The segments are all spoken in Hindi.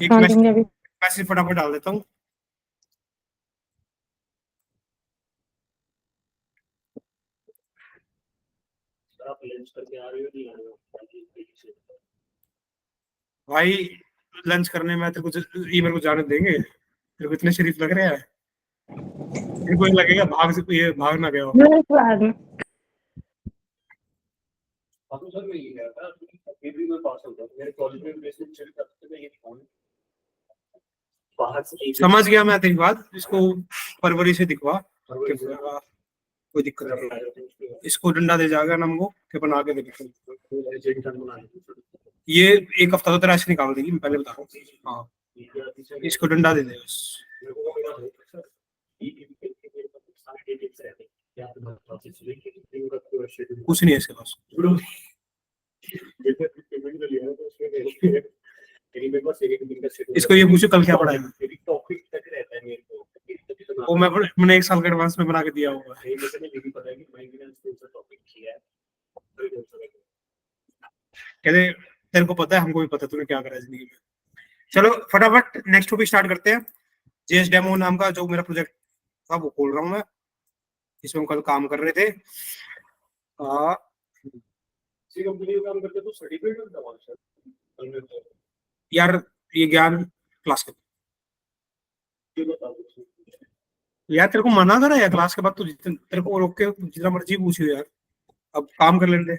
एक मैसेज फटाफट डाल देता हूँ। आप लंच करके आ रहे हो नहीं आ रहे हो भाई? लंच करने में तेरे को ये मेरे को जाने देंगे? तेरे को इतने शरीफ लग रहे हैं, इनको ये लगेगा भाग से ये भाग ना गया हो। सर मैं ये कह रहा था भी मैं पास होता मेरे कॉलेज में प्लेसमेंट चल करते मैं ये फोन बाहर से समझ गया मैं तेरी बात। इसको फरवरी से दिखवा, कोई दिक्कत नहीं। इसको डंडा दे जाएगा ना हमको कि बना के दे। ये एक हफ्ता तो तेरा ऐसे निकाल देगी, मैं पहले बता रहा हूँ। हाँ इसको डंडा दे दे बस। कुछ नहीं है इसके पास। इसको ये पूछो कल क्या पढ़ाएगा। वो मैंने एक साल का एडवांस में बना के दिया होगा। कहते तेरे को पता है, हमको भी पता है तूने क्या करा जिंदगी में। चलो फटाफट नेक्स्ट टॉपिक स्टार्ट करते हैं। जेएस डेमो नाम का जो मेरा प्रोजेक्ट था वो खोल रहा हूँ मैं, इसमें हम कल काम कर रहे थे। कंपनी में काम करते तो सर्टिफिकेट मिलता यार। ये ज्ञान क्लास के यार तेरे को मना करा यार क्लास के बाद तो तेरे को रोक के जितना मर्जी पूछियो यार। अब काम कर लेने,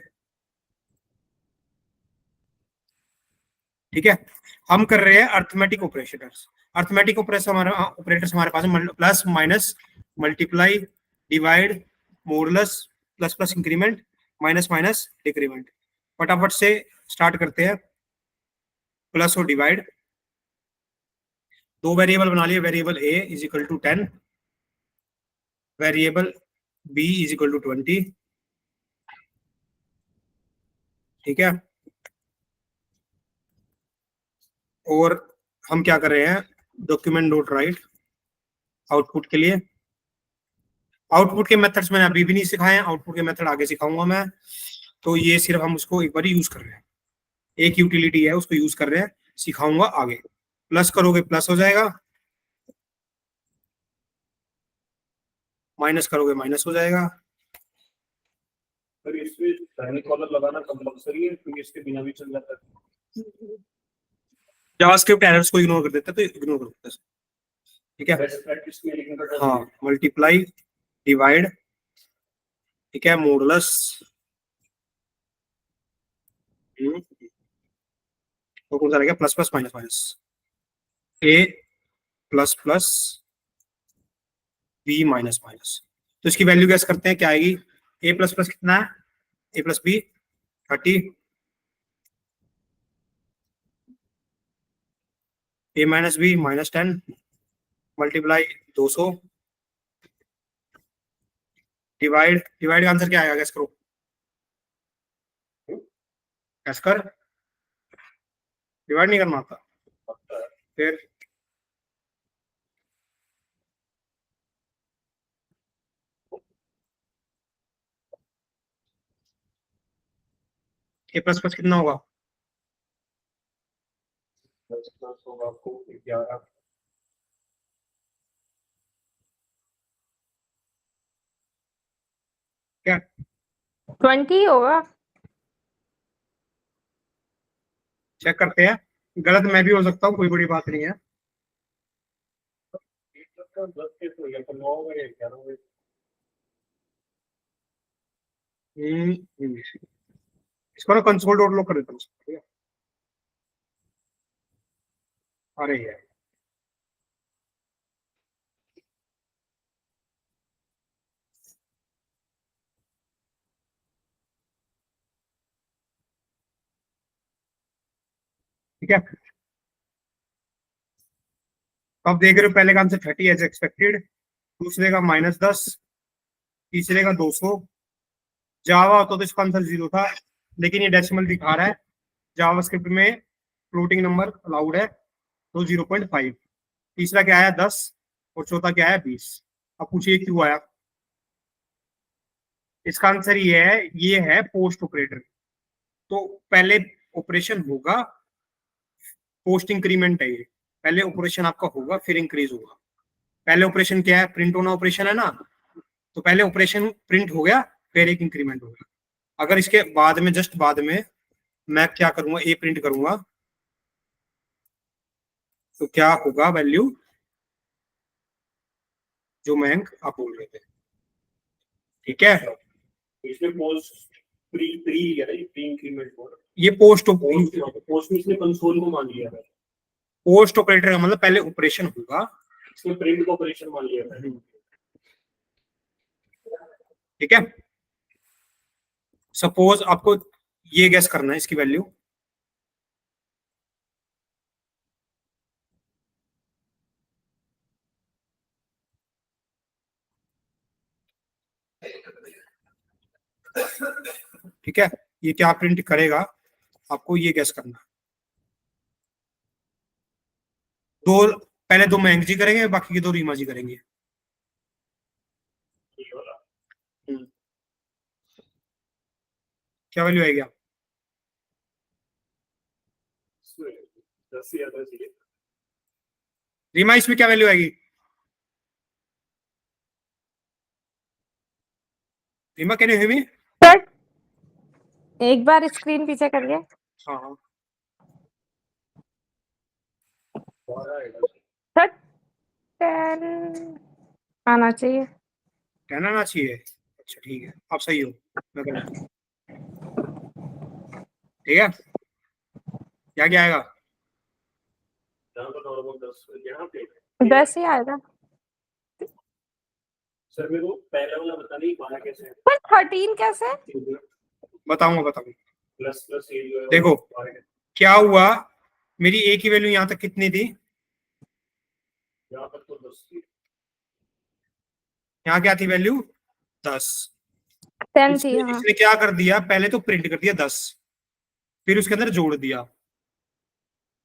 ठीक है? हम कर रहे हैं अर्थमेटिक ऑपरेशंस। अर्थमेटिक ऑपरेटर्स हमारे पास plus minus multiply divide modulus plus plus increment minus minus decrement. फटाफट से स्टार्ट करते हैं। प्लस और डिवाइड, दो वेरिएबल बना लिए। Variable A is equal to 10, variable B is equal to 20, ठीक है? और हम क्या कर रहे हैं, डॉक्यूमेंट डॉट राइट आउटपुट के लिए। आउटपुट के मेथड्स मैंने अभी भी नहीं सिखाए हैं, आउटपुट के मेथड आगे सिखाऊंगा मैं। तो ये सिर्फ हम उसको एक बार यूज कर रहे हैं, एक यूटिलिटी है उसको यूज कर रहे हैं, सिखाऊंगा आगे। प्लस करोगे प्लस हो जाएगा, माइनस करोगे माइनस हो जाएगा। पर इसमें पहले कॉलर लगाना कंपलसरी है क्योंकि इसके बिना भी चल जाता है। जावास्क्रिप्ट एरर्स को इग्नोर कर देता है तो इग्नोर कर देता है, ठीक है? हाँ मल्टीप्लाई डिवाइड, ठीक है? मॉडुलस, तो कौन सा रहेगा? Plus plus minus minus, A plus plus B minus minus. तो इसकी वैल्यू कैसे करते हैं, क्या आएगी? ए प्लस प्लस कितना है? A plus B 30, A minus B minus 10 multiply 200 divide, divide का आंसर क्या आएगा? गैस करो, गैस कर। डिवाइड नहीं करना आता फिर? ए प्लस प्लस कितना होगा? आपको 11, क्या 20 होगा? चेक करते हैं, गलत मैं भी हो सकता हूँ, कोई बड़ी बात नहीं है। इसको ना कंसोल डॉट लॉग कर देता हूँ, ठीक है? अरे यार ठीक है। अब देख रहे हो पहले का आंसर 30 एज एक्सपेक्टेड, दूसरे का -10, तीसरे का 200। जावा होता तो इसका आंसर 0 था, लेकिन ये डेसिमल दिखा रहा है। जावास्क्रिप्ट में फ्लोटिंग नंबर अलाउड है, तो 0.5। तीसरा क्या आया? 10, और चौथा क्या आया? 20। अब पूछिए क्यों आया? इसका आंसर ये है पोस्ट ऑपरेटर। तो पहले ऑपरेशन होगा, पोस्ट इंक्रीमेंट है ये, पहले ऑपरेशन आपका होगा फिर इंक्रीज होगा। पहले ऑपरेशन क्या है, प्रिंट होना ऑपरेशन है ना, तो पहले ऑपरेशन प्रिंट हो गया फिर एक इंक्रीमेंट हो गया। अगर इसके बाद में जस्ट बाद में मैं क्या करूंगा, ए प्रिंट करूंगा, तो क्या होगा वैल्यू जो मैंग आप बोल रहे थे, ठीक है। इसमें पोस्ट प्री प्री लिया था, ये प्री इंक्रीमेंट कोड। ये पोस्ट पोस्ट में इसने कंसोल को मान लिया है, पोस्ट ऑपरेटर का मतलब पहले ऑपरेशन होगा, इसने प्रिंट को ऑपरेशन मान लिया है। ठीक है। सपोज आपको ये गैस करना है इसकी वैल्यू, ठीक है, ये क्या प्रिंट करेगा आपको ये गैस करना है। दो पहले दो मैंग जी करेंगे, बाकी के दो रीमा जी करेंगे। ये वाला क्या वैल्यू आएगी आप, 10 से ज्यादा चाहिए। रीमा इसमें क्या वैल्यू आएगी, Reema can you hear me? Sir एक बार स्क्रीन पीछे करिए। हाँ हाँ, सर 10 आना चाहिए। कहना ना चाहिए, अच्छा ठीक है, आप सही हो, मैं गलत हूँ। ठीक है, क्या क्या आएगा, यहाँ पर नॉर्मल 10, यहाँ पे 10 ही आएगा। सर मेरे को पहला वाला बता नहीं 12 कैसे है, पर 13 कैसे? बताऊंगा बताऊंगा। प्लस प्लस ये जो है देखो 12 है। क्या हुआ, मेरी ए की वैल्यू यहाँ तक कितनी थी, यहाँ पर तो 10 थी, यहाँ क्या थी वैल्यू 10। 10 थी। हाँ इसने क्या कर दिया, पहले तो प्रिंट कर दिया 10, फिर उसके अंदर जोड़ दिया,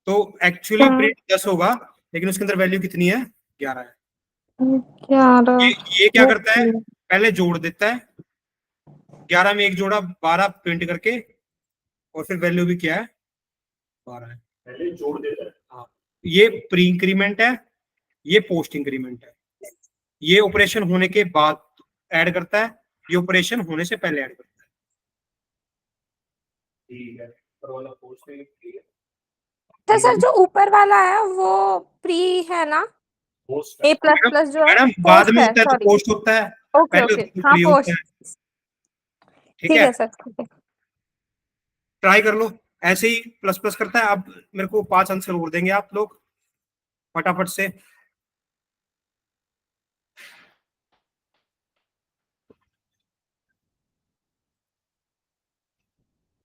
तो एक्चुअली हाँ। प्रिंट 10 होगा, लेकिन उसके अंदर वैल्यू कितनी है 11 है। 11। ये क्या करता है, पहले जोड़ देता है, 11 में एक जोड़ा 12 प्रिंट करके, और फिर वैल्यू भी क्या है 12 है। पहले जोड़ देता है। हाँ, ये प्री इंक्रीमेंट है, ये पोस्ट इंक्रीमेंट है। ये ऑपरेशन होने के बाद ऐड करता है, ये ऑपरेशन होने से पहले ऐड करता है। ठीक है, पर वाला पोस्ट है, ठीक है, तो सर जो ऊपर वाला है वो प्री है ना? पोस्ट ए प्लस प्लस जो है मैडम बाद में पोस्ट है। होता है तो सॉरी, पोस्ट होता है, ओके पहले ओके, तो हाँ प्री पोस्ट। होता है। ठीक ठीक है, है सर, ठीक है। ट्राई कर लो, ऐसे ही प्लस प्लस करता है। अब मेरे को 5 आंसर और देंगे आप लोग फटाफट से।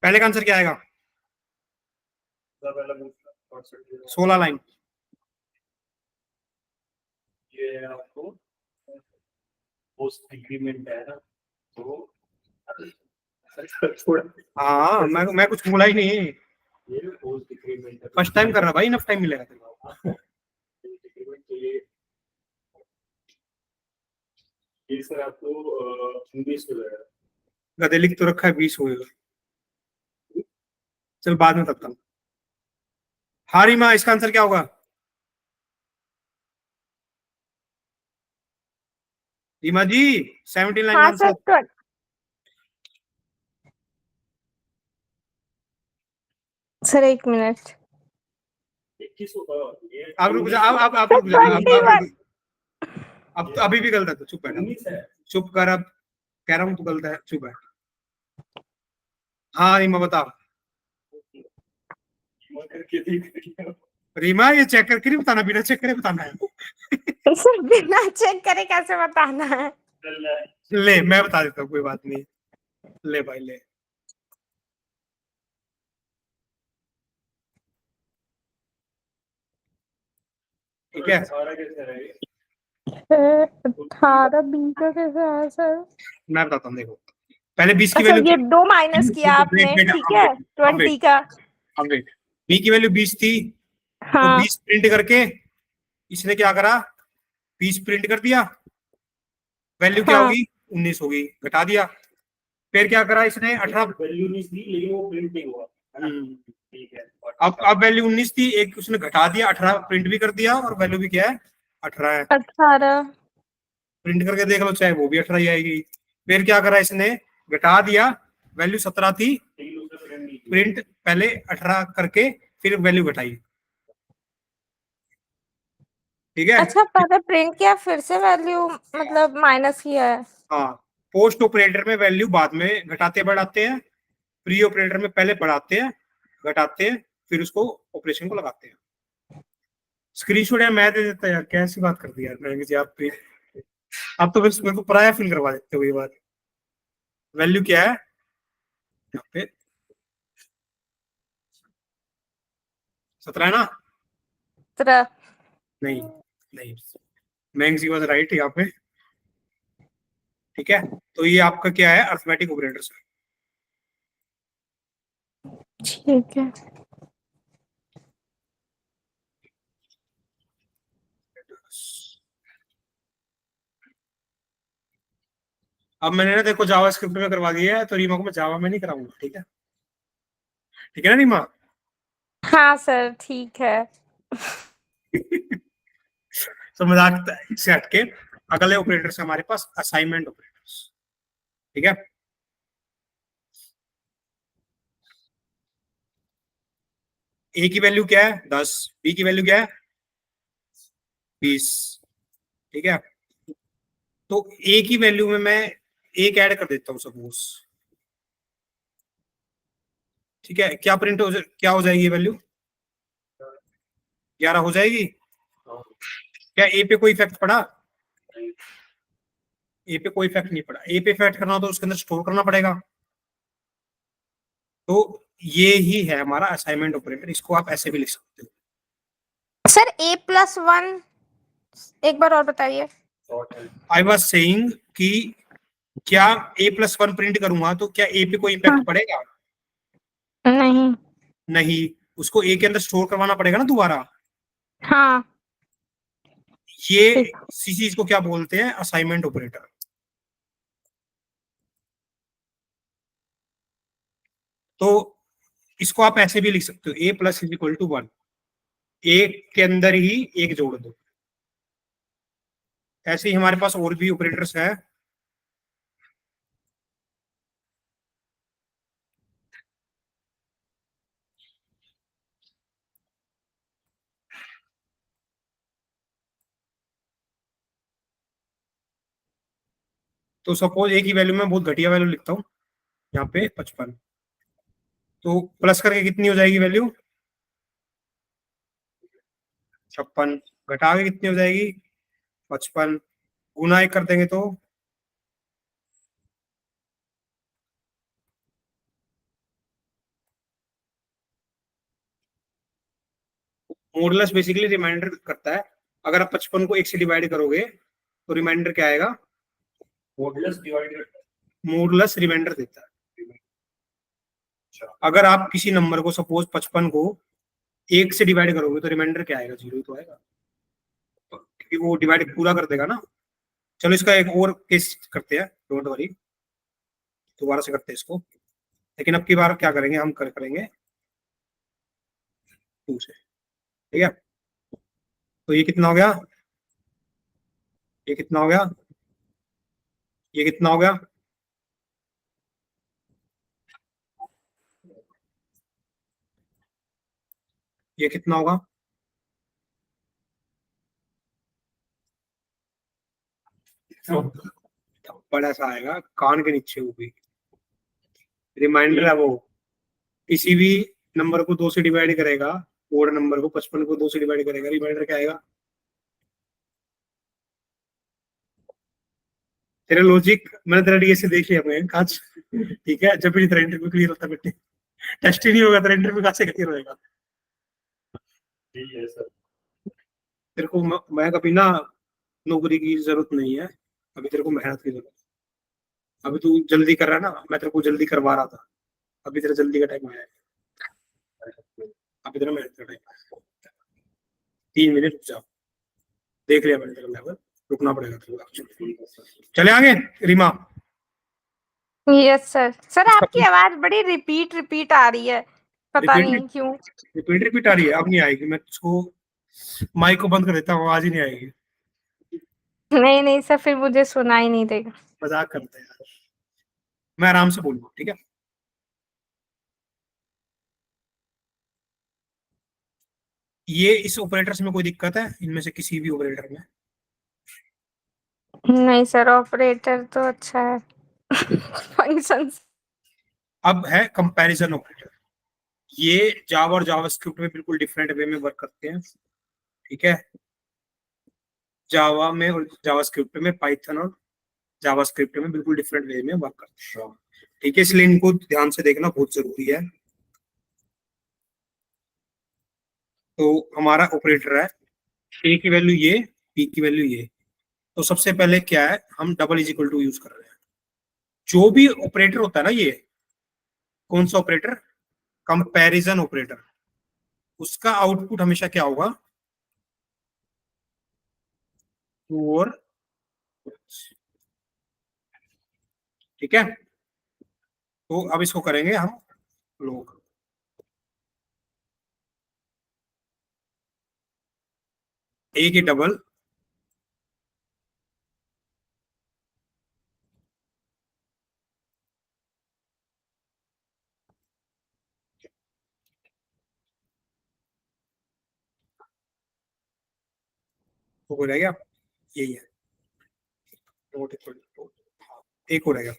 पहले का आंसर क्या आएगा, पहला पोस्ट 16 लाइन। ये आपको पोस्ट एग्रीमेंट है ना, तो थोड़ा हाँ मैं कुछ बोला ही नहीं, ये पोस्ट एग्रीमेंट है, फर्स्ट टाइम कर रहा भाई, इनफ टाइम मिलेगा तेरे को। एग्रीमेंट तो ये सर आपको 19 में लगेगा। गधे लिख तो रखा है 20 होएगा, चल बाद में करता हूँ। हाँ रीमा, इसका आंसर क्या होगा, रीमा जी 17 लाइन का हाँ आंसर। Sir sir 1 minute. 21 होगा ये, आप रुक जा, आप रुक जा, अब तो अभी भी गलत है, तो चुप बैठ, 19 है। चुप कर, अब कह रहा हूँ तू गलत है, चुप बैठ। हाँ रीमा बता, करके देख लिया। रीमा ये चेक करके नहीं बताना, बिना चेक करे बताना है। सर बिना चेक करे कैसे बताना है? ले मैं बता देता हूँ, कोई बात नहीं, ले भाई ले। ठीक है, 18 कैसे है ये? 18 20 का कैसे आया सर? मैं बताता हूँ, देखो पहले 20 की अच्छा वैल्यू ये 2 माइनस किया आपने, ठीक है 20 का। अब वेट, बी की वैल्यू 20 थी, तो हाँ 20 प्रिंट करके इसने क्या करा, 20 प्रिंट कर दिया, वैल्यू क्या हाँ। होगी 19 होगी, घटा दिया। फिर क्या करा इसने 18, वैल्यू नहीं थी लेकिन वो प्रिंट नहीं हुआ। है ना? ठीक है। और अब वैल्यू 19 थी, एक उसने घटा दिया, 18 प्रिंट भी कर दिया, और वैल्यू भी क्या है, 18 है। 18। प्रिंट करके देख लो, चाहे वो भी 18 ही आएगी। फिर क्या करा इसने, घटा दिया, वैल्यू 17 थी, लेकिन उसका प्रिंट नहीं किया। प्रिंट पहले 18 करके फिर वैल्यू घटाई। ठीक है। अच्छा, पहले प्रिंट किया फिर से वैल्यू मतलब माइनस किया है। हाँ, पोस्ट ऑपरेटर में वैल्यू बाद में घटाते बढ़ाते हैं, प्री ऑपरेटर में पहले बढ़ाते हैं, घटाते हैं, फिर उसको ऑपरेशन को लगाते हैं। स्क्रीनशॉट यार मैं दे देता यार, कैसी बात कर दी यार मैंने जी आप पे। आप तो फिर मेरे को पराया फील करवा देते हो ये बात। वैल्यू क्या है यहाँ पे, 17 है ना? 17। नहीं नहीं, मैंग्स वाज राइट यहाँ पे। ठीक है, तो ये आपका क्या है, अर्थमेटिक ऑपरेटर्स है। ठीक है। अब मैंने ना देखो जावा स्क्रिप्ट में करवा दिया है, तो रीमा को मैं जावा में नहीं कराऊंगा। ठीक है, ठीक है ना रीमा? हाँ सर, ठीक है। तो मजाक से हटके अगले ऑपरेटर्स हमारे पास असाइनमेंट ऑपरेटर्स। ठीक है, ए की वैल्यू क्या है 10, बी की वैल्यू क्या है 20। ठीक है, तो ए की वैल्यू में मैं एक ऐड कर देता हूं सपोज। ठीक है, क्या प्रिंट हो क्या हो जाएगी वैल्यू, 11 हो जाएगी। क्या ए पे कोई इफेक्ट पड़ा? ए पे कोई इफेक्ट नहीं पड़ा। ए पे इफेक्ट करना हो तो उसके अंदर स्टोर करना पड़ेगा। तो ये ही है हमारा असाइनमेंट ऑपरेटर, इसको आप ऐसे भी लिख सकते हो। सर A+1 एक बार और बताइए। आई वाज सेइंग कि क्या A+1 प्रिंट करूंगा तो क्या ए पे कोई इफेक्ट पड़ेगा? नहीं। नहीं, उसको ए के अंदर स्टोर करवाना पड़ेगा ना दोबारा। हाँ। ये ठीक। इसी चीज को क्या बोलते हैं, असाइनमेंट ऑपरेटर। तो इसको आप ऐसे भी लिख सकते हो, A+=1, ए के अंदर ही एक जोड़ दो। ऐसे ही हमारे पास और भी ऑपरेटर्स है। तो सपोज ए की वैल्यू में बहुत घटिया वैल्यू लिखता हूँ यहाँ पे 55, तो प्लस करके कितनी हो जाएगी वैल्यू 56, घटा के कितनी हो जाएगी 55, गुना एक कर देंगे तो मॉडुलस बेसिकली रिमाइंडर करता है। अगर आप 55 को 1 से डिवाइड करोगे तो रिमाइंडर क्या आएगा, मॉडुलस डिवाइडेड। मॉडुलस रिमाइंडर देता है। अगर आप किसी नंबर को सपोज 55 को 1 से डिवाइड करोगे तो रिमाइंडर क्या आएगा, 0 ही तो आएगा, क्योंकि वो डिवाइड पूरा कर देगा ना। चलो इसका एक और केस करते हैं, डोंट वरी, दोबारा से करते हैं इसको। लेकिन अब की बार क्या करेंगे, हम करेंगे 2 से। ठीक है, तो ये कितना हो गया, ये कितना हो गया, ये कितना हो गया, ये कितना होगा, बड़ा सा आएगा कान के नीचे, वो भी रिमाइंडर है वो। किसी भी नंबर को 2 से डिवाइड करेगा, ओड नंबर को 55 को 2 से डिवाइड करेगा, रिमाइंडर क्या आएगा। तेरा लॉजिक मैंने तेरा डीएसए देख लिया मैं आज। ठीक है, जब भी तेरा इंटरव्यू क्लियर होता बेटे, टेस्ट ही नहीं होगा तेरा इंटरव्यू कहाँ से क्लियर होएगा। ठीक है सर। तेरे को मैं कभी ना नौकरी की जरूरत नहीं है, अभी तेरे को मेहनत की जरूरत है। अभी तू जल्दी कर रहा है ना, मैं तेरे को जल्दी करवा रहा था, अभी तेरा जल्दी का टाइम आया है, अभी तेरा मेहनत का टाइम। 3 मिनट रुक जाओ, देख लिया मैंने तेरा लेवल, रुकना पड़ेगा तेरे को। चले आगे रीमा। Yes sir. सर आपकी आवाज बड़ी रिपीट रिपीट आ रही है। पता रिपीट नहीं क्यों। रिपीट आ रही है, अब नहीं आएगी। मैं इसको माइक को बंद कर देता हूँ, आवाज ही नहीं आएगी। नहीं नहीं सर, फिर मुझे सुनाई नहीं देगा। मजाक करते हैं यार, मैं आराम से बोलूंगा, ठीक है। ये इस ऑपरेटर्स में कोई दिक्कत है, इनमें से किसी भी ऑपरेटर में? नहीं सर, ऑपरेटर तो अच्छा है। फंक्शंस। अब है कंपैरिजन ऑपरेटर। ये जावा और जावास्क्रिप्ट में बिल्कुल डिफरेंट वे में वर्क करते हैं, ठीक है। जावा में और जावास्क्रिप्ट में, पाइथन और जावास्क्रिप्ट में बिल्कुल डिफरेंट वे में वर्क करते हैं, ठीक है। इसलिए इनको ध्यान से देखना बहुत जरूरी है। तो हमारा ऑपरेटर है, ए की वैल्यू ये, पी की वैल्यू ये। तो सबसे पहले क्या है, हम double is equal to use कर रहे हैं। जो भी ऑपरेटर होता है ना, ये कौन सा ऑपरेटर, कंपैरिजन ऑपरेटर, उसका आउटपुट हमेशा क्या होगा, और, ठीक है। तो अब इसको करेंगे हम लोग, ए की डबल तो हो जाएगा, यही है, नॉट इक्वल टू, एक हो रहेगा।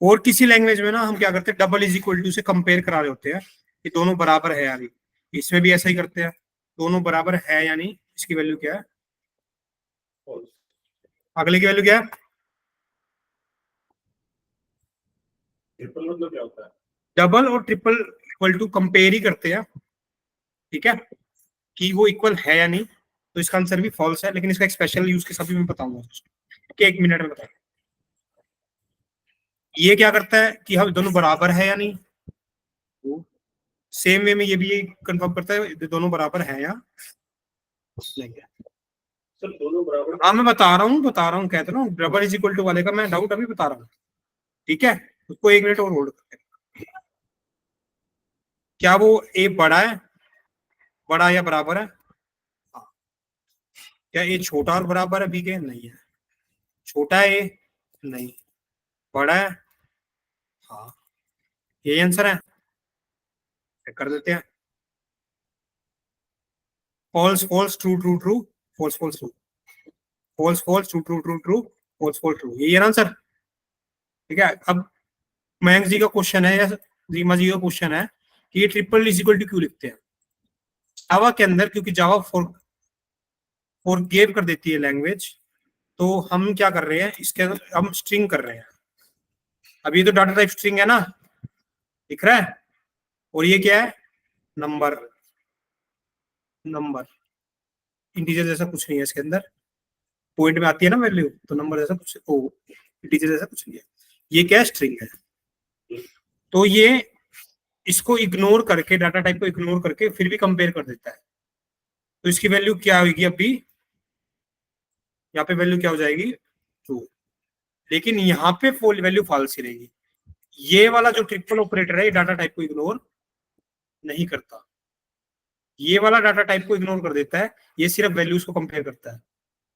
और किसी लैंग्वेज में ना हम क्या करते हैं, डबल इज इक्वल टू से कंपेयर करा रहे होते हैं कि दोनों बराबर है यानी। इसमें भी ऐसा ही करते हैं, दोनों बराबर है यानी इसकी वैल्यू क्या है, false। अगले की वैल्यू क्या है, ट्रिपल मतलब क्या होता है? डबल और ट्रिपल इक्वल टू कंपेयर ही करते हैं, ठीक है, कि वो इक्वल है या नहीं। तो इसका आंसर भी फॉल्स है, लेकिन इसका एक स्पेशल यूज के साथ भी मैं बताऊंगा कि 1 मिनट में बताऊंगा। ये क्या करता है कि हम दोनों बराबर है या नहीं, सेम वे में ये भी कंफर्म करता है दोनों बराबर है या नहीं है। सर दोनों बराबर? हाँ मैं बता रहा हूँ, कहते ना डबल इज इक्वल टू वाले का मैं डाउट अभी बता रहा हूँ, ठीक है। उसको 1 मिनट और होल्ड करते हैं। क्या वो ए बड़ा है, बड़ा या बराबर है? हाँ। क्या ए छोटा और बराबर है बी के? नहीं है। छोटा है ए? नहीं। बड़ा है? हाँ। यही आंसर है, चेक कर देते हैं। False false true true true, false false true, false false true true true true, false false true, यही है ना आंसर, ठीक है। अब मयंक जी का क्वेश्चन है या रीमा जी का क्वेश्चन है कि ये ट्रिपल इज इक्वल टू क्यों लिखते हैं जावा के अंदर, क्योंकि जावा फॉरगिव कर देती है लैंग्वेज। तो हम क्या कर रहे हैं, इसके अंदर हम स्ट्रिंग कर रहे हैं। अब ये तो डाटा टाइप स्ट्रिंग है ना, दिख रहा है, और ये क्या है, नंबर, नंबर इंटीजर जैसा कुछ नहीं है इसके अंदर। पॉइंट में आती है ना वैल्यू, तो नंबर जैसा कुछ, ओ इंटीजर जैसा कुछ नहीं है। ये क्या स्ट्रिंग है। तो ये इसको इग्नोर करके, डाटा टाइप को इग्नोर करके फिर भी कंपेयर कर देता है। तो इसकी वैल्यू क्या होगी, अभी यहाँ पे वैल्यू क्या हो जाएगी, 2। लेकिन यहाँ पे फुल वैल्यू फॉल्स ही रहेगी। ये वाला जो ट्रिपल ऑपरेटर है, ये डाटा टाइप को इग्नोर नहीं करता, ये वाला डाटा टाइप को इग्नोर कर देता है, ये सिर्फ वैल्यूज को कंपेयर करता है।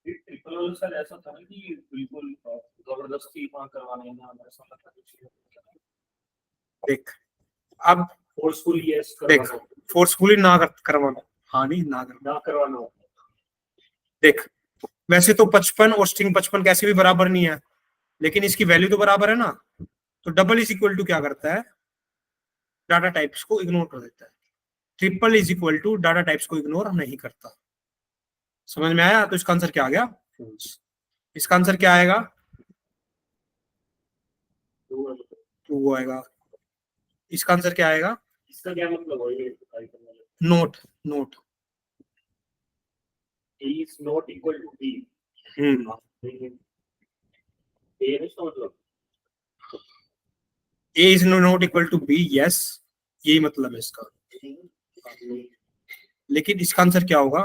ट्रिपल वाला सर ऐसा था ना कि बिल्कुल जबरदस्ती वहां करवाने ना, ऐसा लगता है। देख अब, फोर्सफुली यस देख करवाना, फोर्सफुली ना करवाना, हाँ नहीं ना करना। ना करवाना। देख वैसे तो 55 और स्ट्रिंग 55 कैसे भी बराबर नहीं है, लेकिन इसकी वैल्यू तो बराबर है ना। तो डबल इज इक्वल टू क्या करता है, डाटा टाइप्स को इग्नोर कर देता है। Triple is equal to data types को इग्नोर नहीं करता। समझ में आया? तो इसका आंसर क्या आ गया, फॉल्स। इसका आंसर क्या आएगा, ट्रू आएगा। इसका आंसर क्या आएगा, इसका क्या मतलब है, ये note, note. A is not equal to B। ये नहीं समझ लो। A is not equal to B, yes, यही मतलब है इसका। लेकिन इसका आंसर क्या होगा,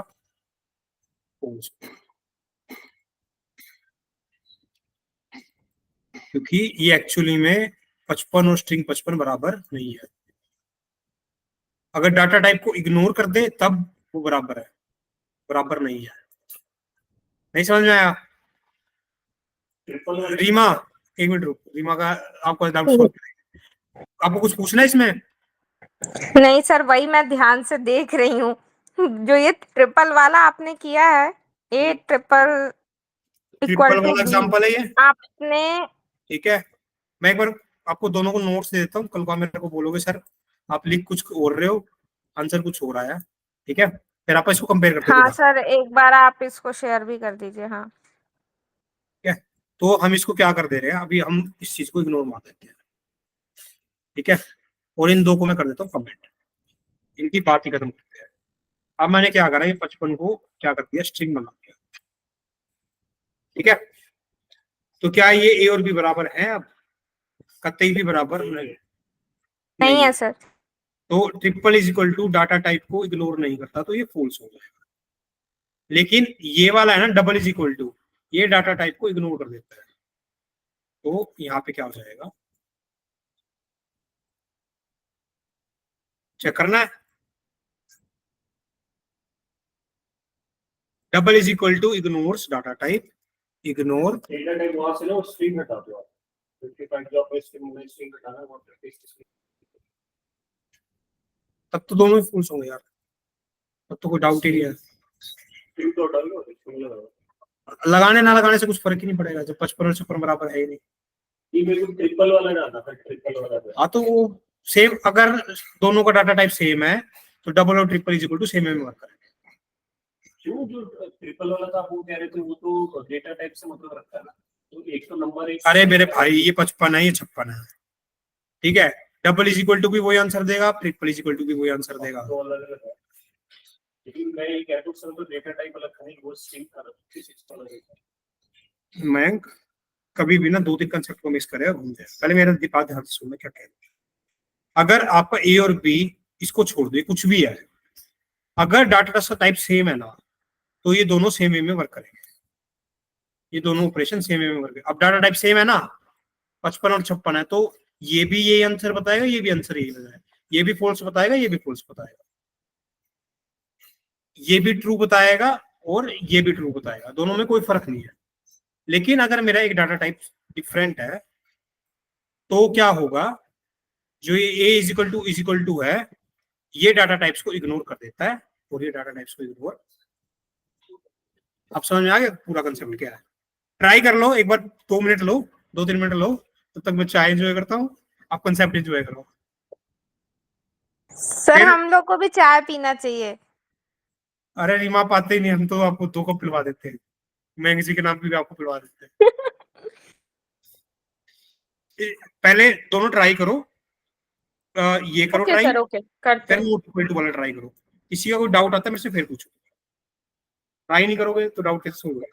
false। क्योंकि ये एक्चुअली में 55 और स्ट्रिंग 55 बराबर नहीं है। अगर डाटा टाइप को इग्नोर कर दे तब वो बराबर है, बराबर नहीं है। नहीं समझ में आया? ट्रिपल रीमा, एक मिनट रुक, रीमा का आपको डाउट सॉल्व, आपको कुछ पूछना है इसमें? नहीं सर, वही मैं ध्यान से देख रही हूँ। जो ये ट्रिपल वाला आपने किया है, ए ट्रिपल इक्वल ट्रिपल टू वाला बी, एग्जांपल है ये, आपने ठीक है। मैं एक बार आपको दोनों को नोट्स दे देता हूँ, कल को आप मेरे को बोलोगे सर आप लिख कुछ और रहे हो, आंसर कुछ हो रहा है, ठीक है। फिर आप इसको कंपेयर करते हाँ दोबारा, सर, एक बार आप इसको शेयर भी कर दीजिए। हाँ ठीक है। तो हम इसको क्या कर दे रहे हैं, अभी हम इस चीज को इग्नोर मार देते हैं, ठीक है। और इन दो को मैं कर देता हूँ कमेंट, इनकी बात ही खत्म करते हैं। अब मैंने क्या करा, ये 55 को क्या कर दिया, स्ट्रिंग बना दिया, ठीक है। तो क्या ये ए और बी बराबर है? अब कतई भी बराबर नहीं, नहीं नहीं है है। सर। तो triple is equal to data type को इग्नोर नहीं करता, तो ये फॉल्स हो जाएगा। लेकिन ये वाला है ना, डबल इज इक्वल टू, ये डाटा टाइप को इग्नोर कर देता है। तो यहाँ पे क्या हो जाएगा, चेक करना है। Double is equal to ignores data type, ignore data type वहां से ना वो स्ट्रिंग हटा दो आप, 55 जो आपने स्ट्रिंग हटाना है वो 56 तब तो दोनों ही फॉल्स होंगे यार, तब तो कोई डाउट ही नहीं है। स्ट्रिंग तो हटा लो, स्ट्रिंग लगा दो। लगाने ना लगाने से कुछ फर्क ही नहीं पड़ेगा, जब 55 और 56 बराबर है ही नहीं। ये मेरे को ट्रिपल वाला डालना था, ट्रिपल वाला था। हाँ तो वो सेम, अगर दोनों का डाटा टाइप सेम है तो डबल और triple is equal to same में वर्क करेंगे। जो जो ट्रिपल वाला था वो कह रहे थे, वो तो डेटा टाइप से मतलब रखता है ना, तो एक तो नंबर एक। अरे मेरे भाई, ये 55 है, ये 56 है, ठीक है। डबल इज इक्वल टू भी वही आंसर देगा, ट्रिपल इज इक्वल टू भी वही आंसर देगा। तो अलग अलग है, लेकिन मैं ये कह रहा हूँ सर, तो डेटा टाइप अलग था नहीं, वो स्ट्रिंग था, 56 अलग है। मैं कभी भी ना दो तीन कंसेप्ट को मिस करे और घूम जाए। पहले मेरा बात ध्यान से सुनना, क्या कह रहे हैं। अगर आपका ए और बी, इसको छोड़ दो, कुछ भी है, अगर डाटा का टाइप सेम है ना, तो ये दोनों सेम वे में वर्क करेंगे, ये दोनों ऑपरेशन सेम वे में वर्क करेंगे। अब डाटा टाइप सेम है ना, 55 और 56 है, तो ये भी यही आंसर बताएगा, ये भी आंसर यही बताएगा, ये भी फॉल्स बताएगा, ये भी फॉल्स बताएगा, ये भी ट्रू बताएगा और ये भी ट्रू बताएगा, दोनों में कोई फर्क नहीं है। लेकिन अगर मेरा एक डाटा टाइप डिफरेंट है तो क्या होगा, जो ये ए इज इक्वल टू है, ये डाटा टाइप्स को इग्नोर कर देता है और ये डाटा टाइप्स को इग्नोर। आप समझ में आ गया पूरा कंसेप्ट क्या है? ट्राई कर लो एक बार, 2 मिनट लो, 2-3 मिनट लो, तब तक मैं चाय एंजॉय करता हूँ, आप कंसेप्ट एंजॉय करो। सर, फिर हम लोग को भी चाय पीना चाहिए। अरे रीमा, पाते ही नहीं हम तो, आपको 2 कप पिलवा देते हैं, मैं किसी के नाम पे भी आपको पिलवा देते हैं। पहले दोनों ट्राई करो, ये करो ओके ट्राई, सर, ओके करते फिर हैं। नोट इक्वल टू वाला ट्राई करो। किसी का कोई डाउट आता है मेरे से फिर पूछो, ट्राई नहीं करोगे तो डाउट कैसे होगा?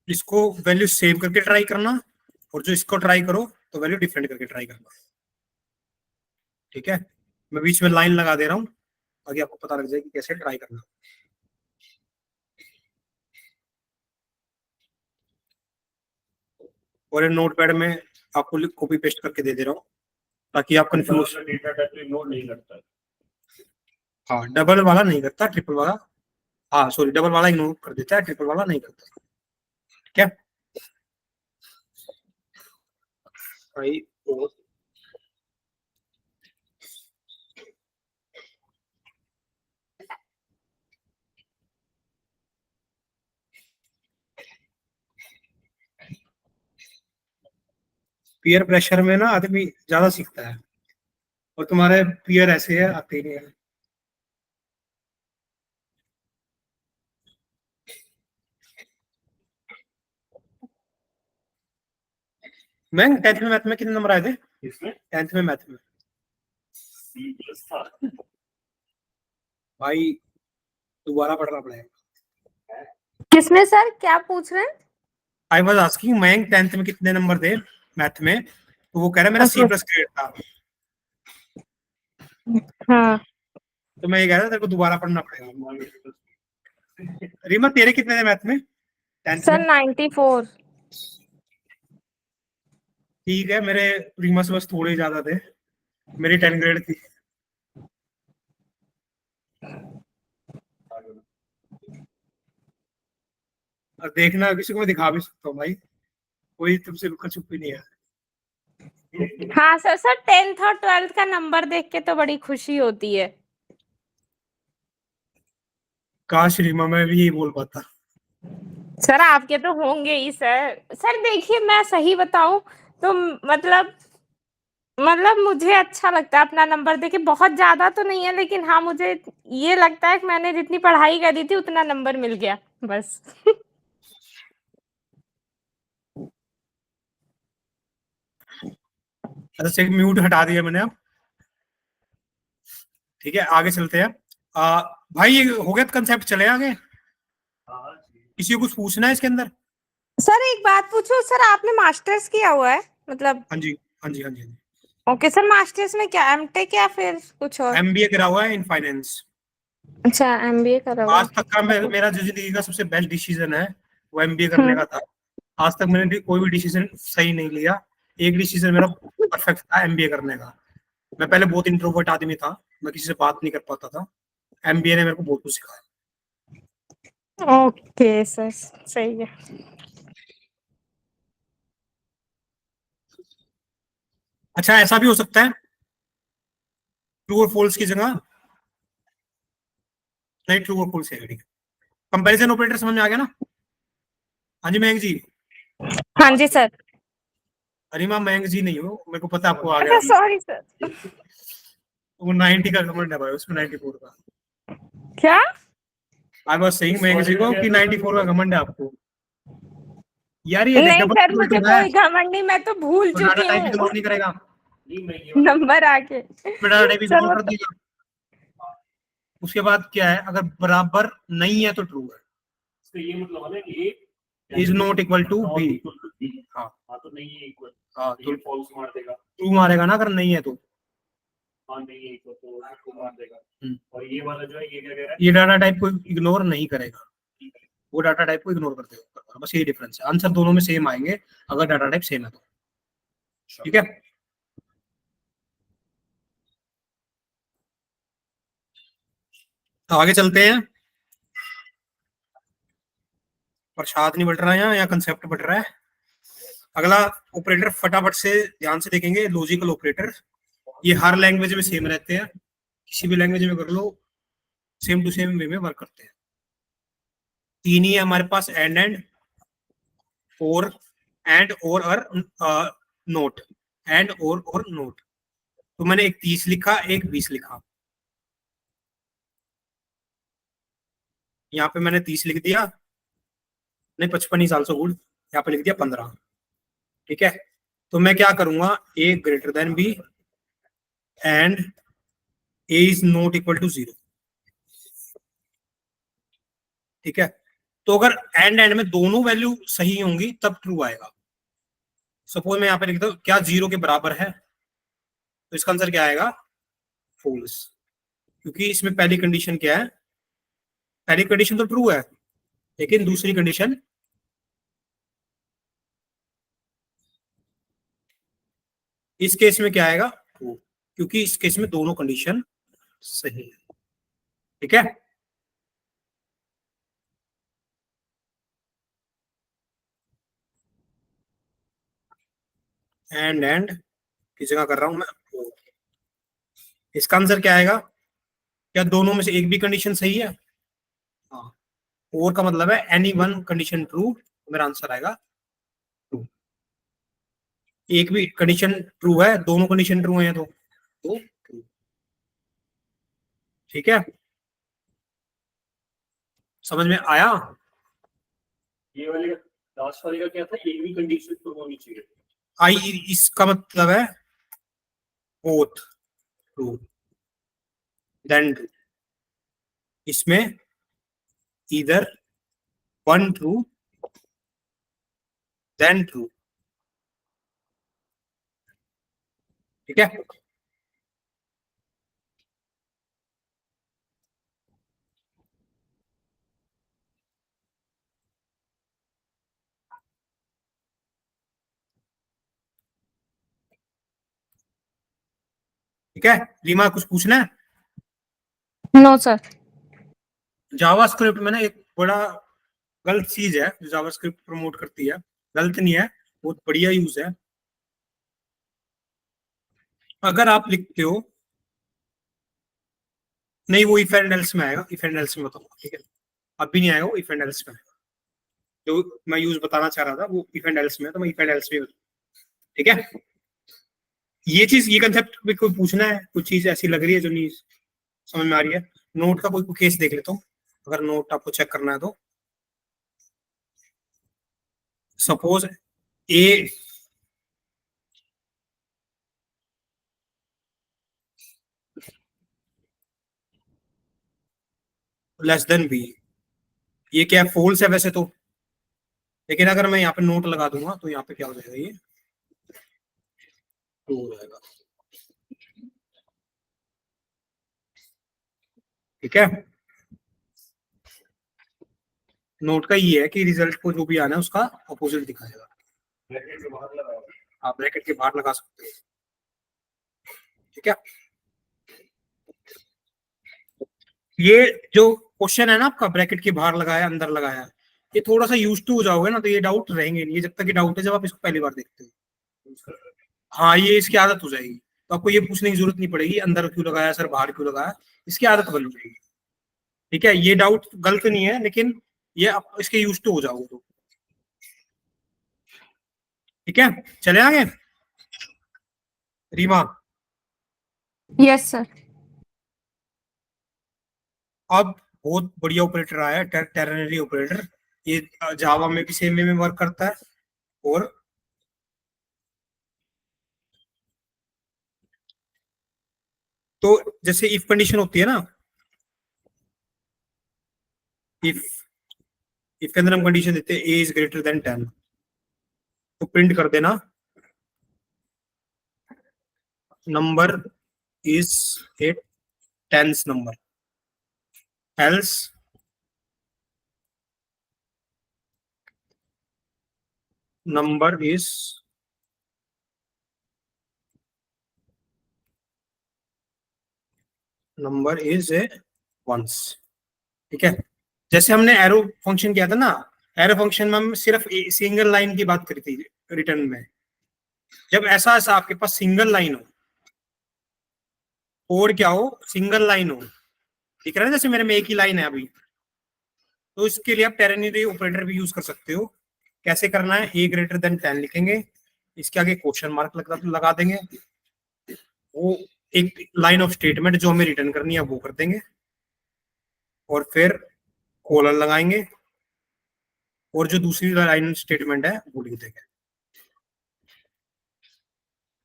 इसको वैल्यू सेव करके ट्राई करना, और जो इसको ट्राई करो तो वैल्यू डिफरेंट करके ट्राई करना, ठीक है। मैं बीच में लाइन लगा दे रहा हूँ ताकि आपको पता लग जाए कि कैसे ट्राई करना। और नोट पैड में आपको कॉपी पेस्ट करके दे दे रहा हूँ ताकि आप कंफ्यूज। डेटा टाइप इग्नोर नहीं करता है। हाँ डबल वाला नहीं करता, ट्रिपल वाला, हाँ सॉरी डबल वाला इग्नोर कर देता है, ट्रिपल वाला नहीं करता। ठीक है भाई। और पीयर प्रेशर में ना आदमी ज्यादा सीखता है, और तुम्हारे पीयर ऐसे है आते ही नहीं है। मैं 10th में मैथ में कितने नंबर आए थे? इसमें 10th में मैथ में C+ था। भाई दोबारा पढ़ना पड़ेगा। किसमें सर, क्या पूछ रहे हैं? आई वाज आस्किंग मैं 10th में कितने नंबर थे मैथ में, तो वो कह रहा है मेरा C+ ग्रेड था, हाँ तो मैं ये कह रहा था तेरे को दोबारा पढ़ना पड़ेगा। रीमा तेरे कितने थे मैथ में 10th सर, में? 94। ठीक है, मेरे रीमा से बस थोड़े ज्यादा थे, मेरी 10 ग्रेड थी। और देखना किसी को मैं दिखा भी सकता हूँ भाई, कोई तुमसे लुका छुपी नहीं है। हाँ सर, सर 10th और 12th का नंबर देख के तो बड़ी खुशी होती है। काश रीमा मैं भी यही बोल पाता। सर आपके तो होंगे ही सर। सर देखिए, मैं सही बताऊं तो मतलब मुझे अच्छा लगता है अपना नंबर देके। बहुत ज्यादा तो नहीं है, लेकिन हाँ मुझे ये लगता है कि मैंने जितनी पढ़ाई करी थी उतना नंबर मिल गया बस। अच्छा म्यूट हटा दिया मैंने अब। ठीक है आगे चलते हैं। भाई ये हो गया कंसेप्ट, चले आगे। किसी को कुछ पूछना है इसके अंदर? सर एक बात पूछो सर, आपने मास्टर्स किया हुआ है मतलब? हाँ जी हाँ जी हाँ जी। ओके सर, मास्टर्स में क्या एमटेक या फिर कुछ और? MBA करा हुआ है इन फाइनेंस। अच्छा, एमबीए करा हुआ आज है। तक का मेरा जो जिंदगी का सबसे बेस्ट डिसीजन है वो MBA करने हम्म। का था। आज तक मैंने कोई भी डिसीजन सही नहीं लिया। एक डिसीजन मेरा परफेक्ट था MBA करने का। मैं पहले बहुत इंट्रोवर्ट आदमी था, मैं किसी से बात नहीं कर पाता था। MBA ने मेरे को बहुत कुछ सिखाया। ओके सर, सही है। अच्छा ऐसा भी हो सकता है ट्रू और फॉल्स की जगह, नहीं ट्रू और फॉल्स है। कंपैरिजन ऑपरेटर समझ में आ गया ना? हाँ जी मयंक जी। हाँ जी सर। अरे माँ मयंक जी नहीं हो, मेरे को पता आपको आ अच्छा गया। Sorry sir. वो 90 का कमेंट है भाई, उसमें 94 का। क्या? आई वाज सेइंग मयंक जी को कि 94 का घमंड है आपको। यार ये देख नहीं डबल सर, इक्वल मुझे टू है, कोई घमंड नहीं, मैं तो भूल तो डाटा चुकी टाइप हूँ इग्नोर नहीं करेगा, नंबर आके। डाटा टाइप सर इग्नोर कर देगा। उसके बाद क्या है, अगर बराबर नहीं है तो ट्रू है। तो ये मतलब है कि is not equal to B. हाँ हाँ तो नहीं है इक्वल, हाँ तो तो फॉल्स मार देगा। ट्रू मारेगा ना अगर नहीं है तो। हाँ नहीं है इक्वल तो उसको मार देगा। और ये वाला जो है ये क्या कह रहा है, ये डाटा टाइप को इग्नोर नहीं करेगा, वो डाटा टाइप को इग्नोर कर देगा। बस यही डिफरेंस है, आंसर दोनों में सेम आएंगे अगर डाटा टाइप सेम है तो। ठीक है तो आगे चलते हैं। प्रसाद नहीं बट रहा है या कंसेप्ट बट रहा है। अगला ऑपरेटर फटाफट से ध्यान से देखेंगे, लॉजिकल ऑपरेटर। ये हर लैंग्वेज में सेम रहते हैं, किसी भी लैंग्वेज में कर लो सेम टू सेम वे में वर्क करते हैं। तीन ही है हमारे पास, एंड और एंड और नोट, एंड और नोट। तो मैंने एक 30 लिखा, एक 20 लिखा। यहाँ पे मैंने 30 लिख दिया, नहीं 55 साल से गुड, यहाँ पे लिख दिया 15। ठीक है तो मैं क्या करूंगा, A greater than B and A is not equal to 0। ठीक है तो अगर एंड में दोनों वैल्यू सही होंगी तब ट्रू आएगा। सपोज मैं यहाँ पे लिख दू क्या 0 के बराबर है, तो इसका आंसर क्या आएगा, फॉल्स। क्योंकि इसमें पहली कंडीशन क्या है, पहली कंडीशन तो ट्रू है, लेकिन दूसरी कंडीशन इस केस में क्या आएगा, ट्रू, क्योंकि इस केस में दोनों कंडीशन सही है। ठीक है, एंड किस जगह कर रहा हूं मैं। इसका आंसर क्या आएगा? क्या दोनों में से एक भी कंडीशन सही है? हाँ, और का मतलब है एनी वन कंडीशन ट्रू, मेरा आंसर आएगा ट्रू। एक भी कंडीशन ट्रू है, दोनों कंडीशन ट्रू है तो ट्रू। ठीक है, समझ में आया? ये वाले लास्ट वाले का क्या था? एक भी कंडीशन तो होनी चाहिए। आई इसका मतलब है बोथ ट्रू देन ट्रू। इसमें इधर वन ट्रू देन ट्रू। ठीक है, ठीक है। रीमा कुछ पूछना है? No sir. जावास्क्रिप्ट में ना एक बड़ा गलत चीज है जो जावास्क्रिप्ट प्रमोट करती है, गलत नहीं है, बहुत बढ़िया यूज है। अगर आप लिखते हो, नहीं वो इफ एंड एल्स में आएगा, इफ एंड एल्स में बताऊंगा, ठीक है? अभी नहीं आएगा, वो इफ एंड एल्स में आएगा। जो मैं यूज बताना चाह रहा था वो इफ एंड एल्स में है, तो मैं इफ एंड एल्स में ठीक है। ये चीज, ये कंसेप्ट भी कोई पूछना है, कुछ चीज ऐसी लग रही है जो नहीं समझ में आ रही है? नोट का कोई केस देख लेता हूँ, अगर नोट आपको चेक करना है तो। सपोज ए लेस देन बी, ये क्या फोल्स है वैसे तो, लेकिन अगर मैं यहाँ पे नोट लगा दूंगा तो यहाँ पे क्या हो जाएगा, ये ट्रू हो जाएगा। ठीक है, नोट का ये है कि रिजल्ट को जो भी आना है उसका अपोजिट दिखाएगा। ब्रैकेट के बाहर लगाओ। आप ब्रैकेट के बाहर लगा सकते हो। ठीक है, ये जो क्वेश्चन है ना आपका, ब्रैकेट के बाहर लगाया अंदर लगाया, ये थोड़ा सा यूज टू हो जाओगे ना तो ये डाउट रहेंगे नहीं, ये जब तक ये डाउट है जब आप इसको पहली बार देखते हो। हाँ, ये इसकी आदत हो जाएगी, तो आपको ये पूछने की जरूरत नहीं पड़ेगी अंदर क्यों लगाया सर, बाहर क्यों लगाया, इसकी आदत बन जाएगी। ठीक है, ये डाउट गलत नहीं है, लेकिन ये आप इसके यूज टू हो जाओगे तो। ठीक है, चले आगे। Reema, yes sir. अब बहुत बढ़िया ऑपरेटर आया है, टेरनरी ऑपरेटर। ये जावा में भी सेम वे में वर्क करता है। और तो जैसे इफ कंडीशन होती है ना, इफ इफ के अंदर हम कंडीशन देते हैं ए इज ग्रेटर देन 10, तो प्रिंट कर देना number is a tens number, else number is a ones. ठीक है, जैसे हमने एरो फंक्शन किया था ना, एरो फंक्शन में हम सिर्फ सिंगल लाइन की बात करी थी रिटर्न में। जब ऐसा ऐसा आपके पास सिंगल लाइन हो, और क्या हो, सिंगल लाइन हो, दिख रहा है जैसे मेरे में एक ही लाइन है अभी, तो इसके लिए आप टेरनरी ऑपरेटर भी यूज कर सकते हो। कैसे करना है, ए ग्रेटर देन 10 लिखेंगे, इसके आगे क्वेश्चन मार्क लगा देंगे, वो एक लाइन ऑफ स्टेटमेंट जो हमें रिटर्न करनी है वो कर देंगे, और फिर कोलन लगाएंगे, और जो दूसरी लाइन स्टेटमेंट है वो लिख देंगे।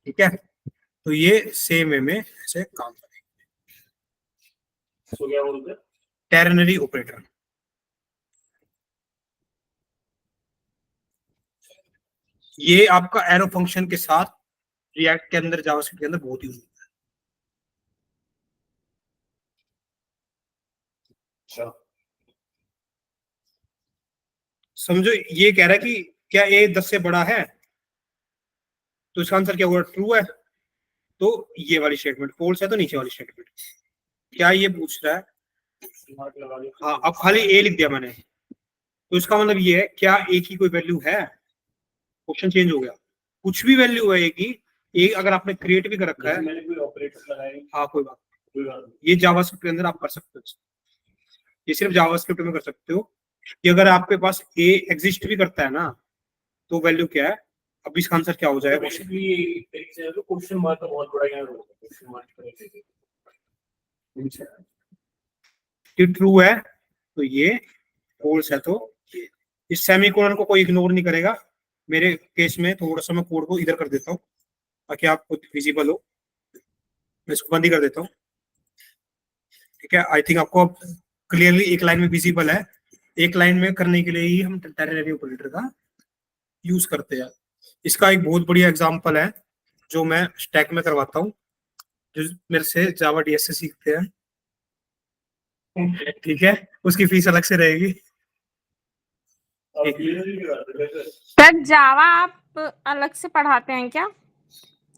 ठीक है, तो ये सेम वे में ऐसे काम करेंगे। सो क्या बोलते हैं? टेरनरी ऑपरेटर। ये आपका एरो फंक्शन के साथ रिएक्ट के अंदर, जावास्क्रिप्ट के अंदर बहुत यूज होता है। अच्छा, समझो, ये कह रहा है कि क्या ए 10 से बड़ा है, तो इसका आंसर क्या होगा, ट्रू है, तो ये वाली स्टेटमेंट, फॉल्स है तो नीचे वाली स्टेटमेंट। क्या ये पूछ रहा है क्वेश्चन मार्क लगा दिया। हाँ, अब खाली ए लिख दिया मैंने, तो इसका मतलब ये है क्या ए की कोई वैल्यू है? क्वेश्चन चेंज हो गया, कुछ भी वैल्यू है ए की। ए अगर आपने क्रिएट भी कर रखा है, मैंने कोई ऑपरेटर लगाया, हाँ कोई बात कोई बात नहीं। ये जावास्क्रिप्ट के अंदर आप कर सकते हो, ये सिर्फ जावास्क्रिप्ट में कर सकते हो कि अगर आपके पास ए एग्जिस्ट भी करता है ना, तो वैल्यू क्या है? अब इसका आंसर क्या हो जाएगा? बेसिकली एक तरीके से तो क्वेश्चन मार्क का बहुत बड़ा यहाँ रोल है, क्वेश्चन मार्क करेंगे कि ट्रू है तो ये, फॉल्स है तो ये। इस सेमीकोलन को कोई इग्नोर नहीं करेगा। मेरे केस में थोड़ा सा मैं कोड को इधर कर देता हूँ ताकि आपको विजिबल हो। मैं इसको बंद ही कर देता हूँ, ठीक है। आई थिंक आपको अब क्लियरली एक लाइन में विजिबल है। एक लाइन में करने के लिए ही हम टेरनरी ऑपरेटर का यूज करते हैं। इसका एक बहुत बढ़िया एग्जांपल है जो मैं स्टैक में करवाता हूँ, जो मेरे से जावा डीएस से सीखते हैं, ठीक है। उसकी फीस अलग से रहेगी। सर जावा आप अलग से पढ़ाते हैं क्या?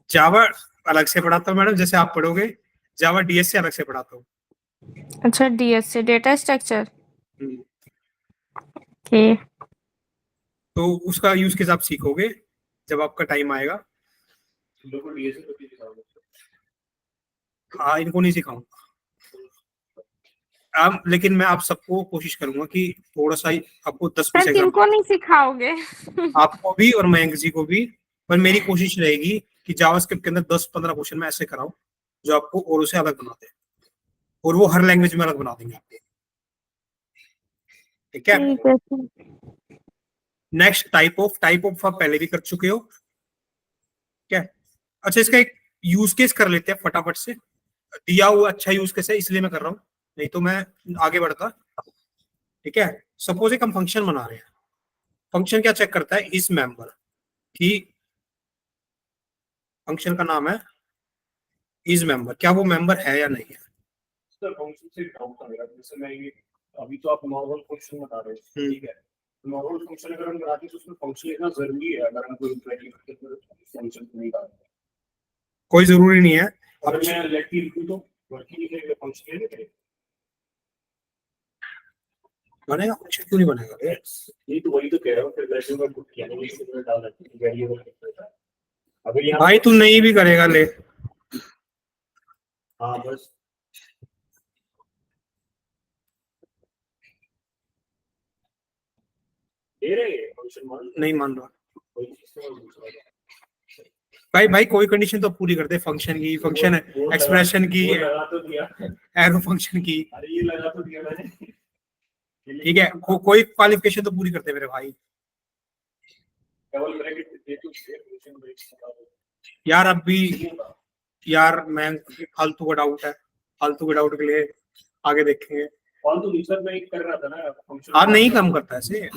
जावा अलग से पढ़ाता हूँ मैडम, जैसे आप पढ़ोगे। जावा डीएस से अलग से पढ़ाता हूँ। अच्छा, डीएस से डेटा स्ट्रक्चर हम्म, के। तो उसका यूज केस आप सीखोगे जब आपका टाइम आएगा। हाँ, इनको नहीं सिखाऊंगा लेकिन मैं आप सबको कोशिश करूंगा कि थोड़ा सा ही आपको 10 सर किनको नहीं सिखाओगे? आपको भी और मयंक जी को भी। पर मेरी कोशिश रहेगी कि जावास्क्रिप्ट के अंदर 10-15 क्वेश्चन मैं ऐसे कराऊं जो आपको और से अलग बना दे, और वो हर लैंग्वेज में अलग बना देंगे आपको, ठीक है। ठीक है सर। नेक्स्ट टाइप ऑफ आप पहले भी कर चुके हो, क्या? अच्छा, इसका एक यूज केस कर लेते हैं फटाफट से। दिया हुआ अच्छा यूज केस है इसलिए मैं कर रहा हूँ, नहीं तो मैं आगे बढ़ता, ठीक है। सपोज एक हम फंक्शन बना रहे हैं। फंक्शन क्या चेक करता है? इस मेंबर की, फंक्शन का नाम है इस मेंबर, क्या वो मेंबर है या नहीं है। सर फंक्शन से डाउट था मेरा, जैसे मैं ये अभी तो आप नॉर्मल फंक्शन बता रहे हो, ठीक है। नॉर्मल फंक्शन अगर हम बनाते हैं तो उसमें फंक्शन लिखना जरूरी है, अगर हम कोई फंक्शन नहीं डालते। कोई जरूरी नहीं है। अगर मैं लेट की लिखूं तो वर्किंग लिखेगा फंक्शन नहीं बनेगा? फंक्शन क्यों नहीं बनेगा? ये तो वही तो कह रहा हूँ, फिर वैसे मैं कुछ किया नहीं, इसमें डाल रखी है वेरिएबल। अगर यहाँ भाई तू नहीं भी करेगा ले। हाँ बस दे रहे हैं फंक्शन मान नहीं मान रहा कोई चीज तो मैं पूछ रहा था। भाई कोई कंडीशन तो पूरी कर दे, फंक्शन की, फंक्शन एक्सप्रेशन की, वो लगा तो दिया, एरो फंक्शन की, अरे ये लगा तो दिया मैंने, ठीक है। कोई क्वालिफिकेशन तो पूरी करते मेरे भाई। डबल ब्रैकेट दे तो फंक्शन ब्रेक यार अब भी यार मैं फालतू का डाउट है, फालतू के डाउट के लिए आगे देखेंगे। फालतू रिसर्च में कर रहा था ना फंक्शन। हाँ, नहीं कम करता ऐसे।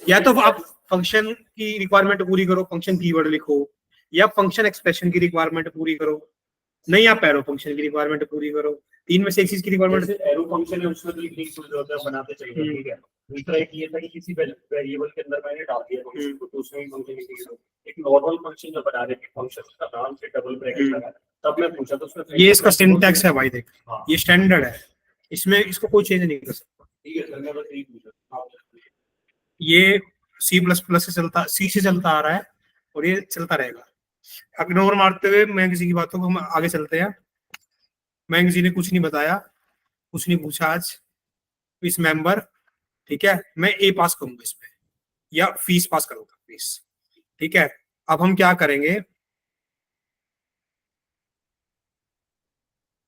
या तो आप फंक्शन की रिक्वायरमेंट पूरी करो, फंक्शन कीवर्ड लिखो, या फंक्शन एक्सप्रेशन की रिक्वायरमेंट पूरी करो, नहीं आप एरो फंक्शन की रिक्वायरमेंट पूरी करो। तीन में से एक चीज की रिक्वायरमेंट। एरो फंक्शन है उसमें तो लिंक होता है, बनाते चाहिए, ठीक है। दूसरा एक ये था कि किसी वेरिएबल के अंदर मैंने डाल दिया फंक्शन को, तो उसमें भी फंक्शन लिखेगा। एक नॉर्मल फंक्शन जो बना रहे थे फंक्शन का नाम से डबल ब्रैकेट लगा, तब मैं पूछा तो उसमें ये इसका सिंटैक्स है भाई, देख हाँ। ये स्टैंडर्ड है, इसमें इसको कोई चेंज नहीं कर सकता। ठीक है सर, मैं बस यही पूछा। ये C++ से चलता, सी से चलता आ रहा है और ये चलता रहेगा। इग्नोर मारते हुए मयंक जी की बातों को हम आगे चलते हैं। मयंक जी ने कुछ नहीं बताया, कुछ नहीं पूछा आज इस मेंबर, ठीक है। मैं ए पास करूंगा इसमें, या फीस पास करूंगा, फीस, ठीक है। अब हम क्या करेंगे,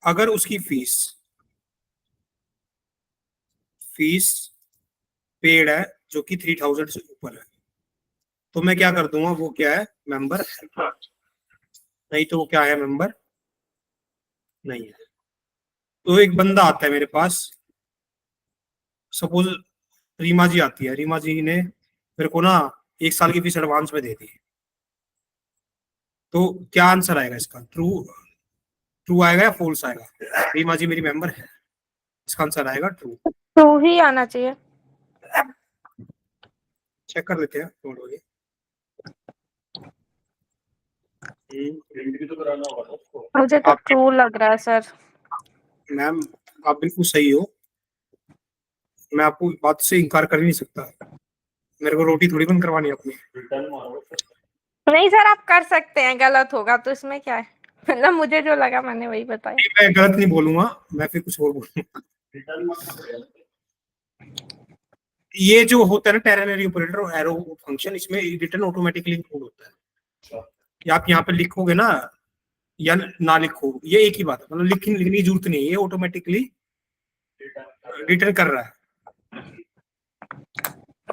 अगर उसकी फीस पेड है जो कि 3000 से ऊपर है, तो मैं क्या कर दूंगा, वो क्या है, मेंबर है। नहीं तो वो क्या है, मेंबर नहीं है। तो एक बंदा आता है मेरे पास, सपोज रीमा जी आती है, रीमा जी ने मेरे को ना 1 साल की फीस एडवांस में दे दी, तो क्या आंसर आएगा इसका? ट्रू आएगा या फॉल्स आएगा? रीमा जी मेरी मेंबर है, इसका आंसर आएगा ट्रू। तो ही आना चाहिए। चेक कर लेते हैं, नोट हो गया। प्रिंट भी तो कराना होगा उसको। मुझे तो ट्रू लग रहा है सर। मैम आप बिल्कुल सही हो, मैं आपको इस बात से इनकार कर ही नहीं सकता, मेरे को रोटी थोड़ी बंद करवानी है अपनी। रिटर्न मारो नहीं सर आप कर सकते हैं, गलत होगा तो इसमें क्या है, मतलब मुझे जो लगा मैंने वही बताया। मैं गलत नहीं बोलूंगा, मैं फिर कुछ और बोलूंगा। रिटर्न मारो ये जो होता है ना टेरनरी ऑपरेटर और एरो फंक्शन, इसमें रिटर्न ऑटोमेटिकली इंक्लूड होता है। ये आप यहाँ पे लिखोगे ना या ना लिखो, ये एक ही बात है, मतलब लिखने की जरूरत नहीं है, ये ऑटोमेटिकली रिटर्न कर रहा है।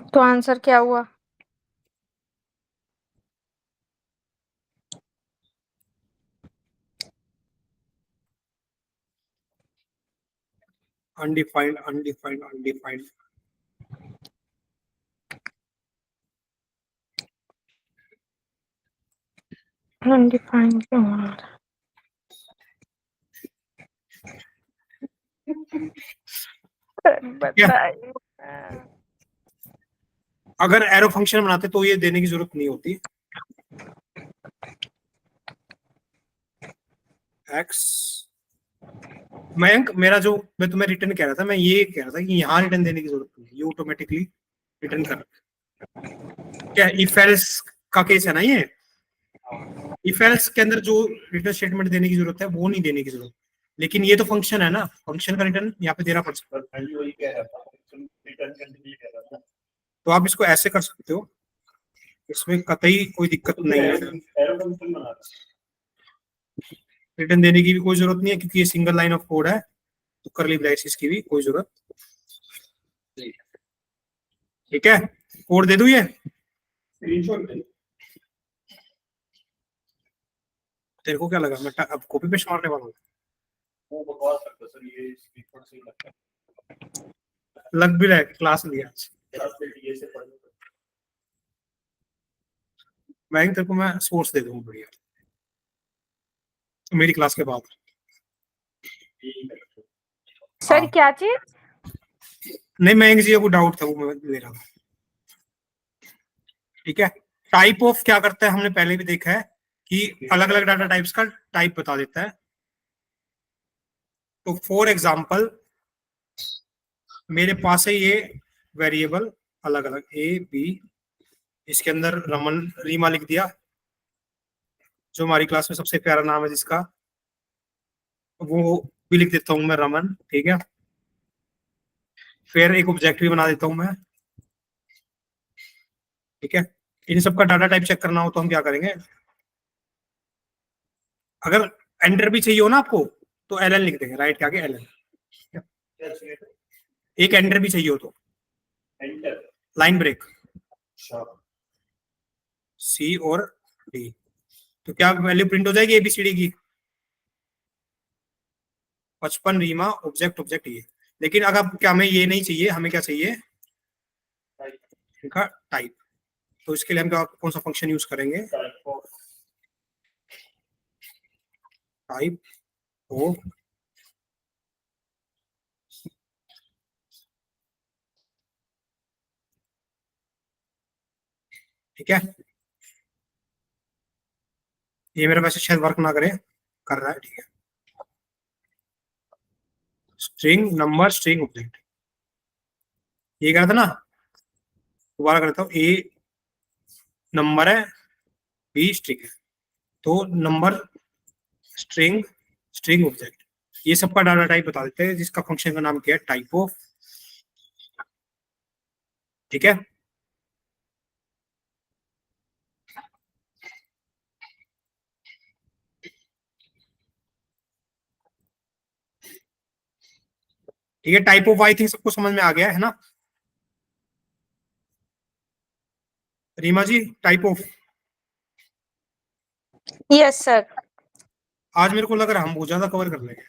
तो आंसर क्या हुआ? Undefined undefined undefined. अनडिफाइंड क्यों आ रहा है? बताइए। अगर एरो फंक्शन बनाते तो ये देने की जरूरत नहीं होती। एक्स मयंक, मेरा जो मैं तुम्हें रिटर्न कह रहा था, मैं ये कह रहा था कि यहाँ रिटर्न देने की जरूरत नहीं है, ये ऑटोमेटिकली रिटर्न कर रहा है। क्या इफ एल्स का केस है ना ये, इफ एल्स के अंदर जो रिटर्न स्टेटमेंट देने की जरूरत है वो नहीं देने की जरूरत, लेकिन ये तो फंक्शन है ना, फंक्शन का रिटर्न यहाँ पे देना पड़ सकता है। मैं भी वही कह रहा था, रिटर्न करने के लिए कह रहा था। तो आप इसको ऐसे कर सकते हो, इसमें कतई कोई दिक्कत नहीं है। एरो फंक्शन बना रहा रिटर्न देने की भी कोई जरूरत नहीं है क्योंकि ये सिंगल लाइन ऑफ कोड है, तो करली ब्रैकेट्स की भी कोई जरूरत नहीं है। ठीक है, कोड दे दूं ये, स्क्रीनशॉट दे तेरे को क्या लगा मैं अब कॉपी पेस्ट मारने वाला हूँ? वो बकवास करता सर, ये स्क्रीनशॉट सही लगता है। लग भी रहा है, क्लास लिया आज। क्लास में ये से पढ़ने को। मैं तेरे को मैं सोर्स दे दूंगा बढ़िया, मेरी क्लास के बाद। यही करते सर हाँ। क्या चीज? नहीं, मैं जी को डाउट था, वो मैं ले रहा था। ठीक है, टाइप ऑफ क्या करता है हमने पहले भी देखा है कि अलग अलग डाटा टाइप्स का टाइप बता देता है। तो फॉर एग्जांपल मेरे पास है ये वेरिएबल अलग अलग ए बी, इसके अंदर रमन रीमा लिख दिया, जो हमारी क्लास में सबसे प्यारा नाम है जिसका, वो भी लिख देता हूं मैं रमन। ठीक है, फिर एक ऑब्जेक्ट भी बना देता हूं मैं। ठीक है, इन सबका डाटा टाइप चेक करना हो तो हम क्या करेंगे, अगर एंटर भी चाहिए हो ना आपको तो एल लिख देंगे, राइट के आगे एल। क्या चाहिए? एक एंटर भी चाहिए हो तो एंटर लाइन ब्रेक अच्छा सी और डी, तो क्या वैल्यू प्रिंट हो जाएगी एबीसीडी की? 55 रीमा ऑब्जेक्ट ऑब्जेक्ट ये। लेकिन अगर क्या हमें ये नहीं चाहिए, हमें क्या चाहिए, इनका टाइप। तो इसके लिए हम क्या कौन सा फंक्शन यूज करेंगे, टाइप ओ। ठीक है, ये मेरा वैसे शायद वर्क ना करे, कर रहा है। ठीक है, स्ट्रिंग नंबर स्ट्रिंग ऑब्जेक्ट, ये करा था ना, दोबारा करता हूँ। ए नंबर है, बी स्ट्रिंग है, तो नंबर स्ट्रिंग स्ट्रिंग ऑब्जेक्ट, ये सबका डाटा टाइप बता देते हैं, जिसका फंक्शन का नाम क्या है, टाइप ऑफ। ठीक है, ठीक है, टाइप ऑफ आई थिंक सबको समझ में आ गया है ना रीमा जी, टाइप ऑफ। Yes sir. आज मेरे को लग रहा है हम बहुत ज्यादा कवर कर लेंगे,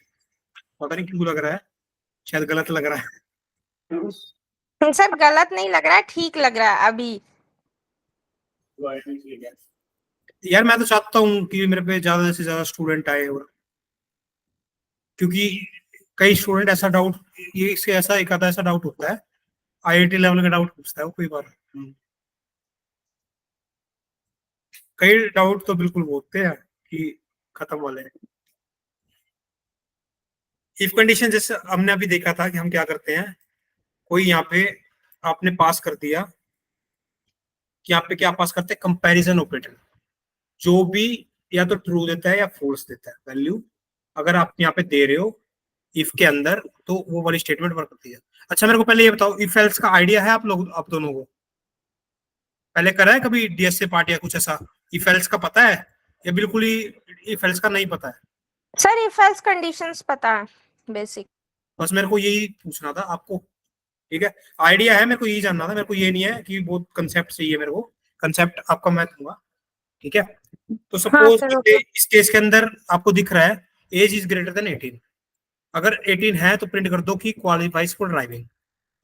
पता नहीं क्यों लग रहा है, शायद गलत लग रहा है। सर गलत नहीं लग रहा है, ठीक लग रहा है अभी। यार मैं तो चाहता हूँ कि मेरे पे ज्यादा से ज्यादा स्टूडेंट आए, और क्योंकि कई स्टूडेंट ऐसा डाउट, ये इससे ऐसा एक आधा ऐसा डाउट होता है, आईआईटी लेवल का डाउट पूछता है वो कई बार। कई डाउट तो बिल्कुल होते हैं कि खत्म वाले हैं। इफ कंडीशन जैसे हमने अभी देखा था कि हम क्या करते हैं, कोई यहाँ पे आपने पास कर दिया कि यहाँ पे क्या पास करते हैं, कंपैरिजन ऑपरेटर, जो भी या तो ट्रू देता है या फॉल्स देता है वैल्यू, अगर आप यहाँ पे दे रहे हो इफ के अंदर, तो वो वाली स्टेटमेंट वर्क करती है। अच्छा मेरे को पहले ये बताओ, इफ एल्स का आइडिया है आप दोनों को? पहले करा है कभी डीएसए पार्ट या कुछ ऐसा? इफ एल्स का पता है या बिल्कुल ही इफ एल्स का नहीं पता है? सर इफ एल्स कंडीशंस पता है बेसिक। बस मेरे को यही पूछना था आपको, ठीक है? आइडिया है, मेरे को यही जानना था, मेरे को ये नहीं है कि बहुत कंसेप्ट चाहिए मेरे को, कंसेप्ट आपका मैं दूंगा, ठीक है? तो हाँ सपोज सर ओके। इस केस के अंदर आपको दिख रहा है एज इज ग्रेटर देन 18, अगर 18 है तो प्रिंट कर दो कि क्वालिफाइज फॉर ड्राइविंग,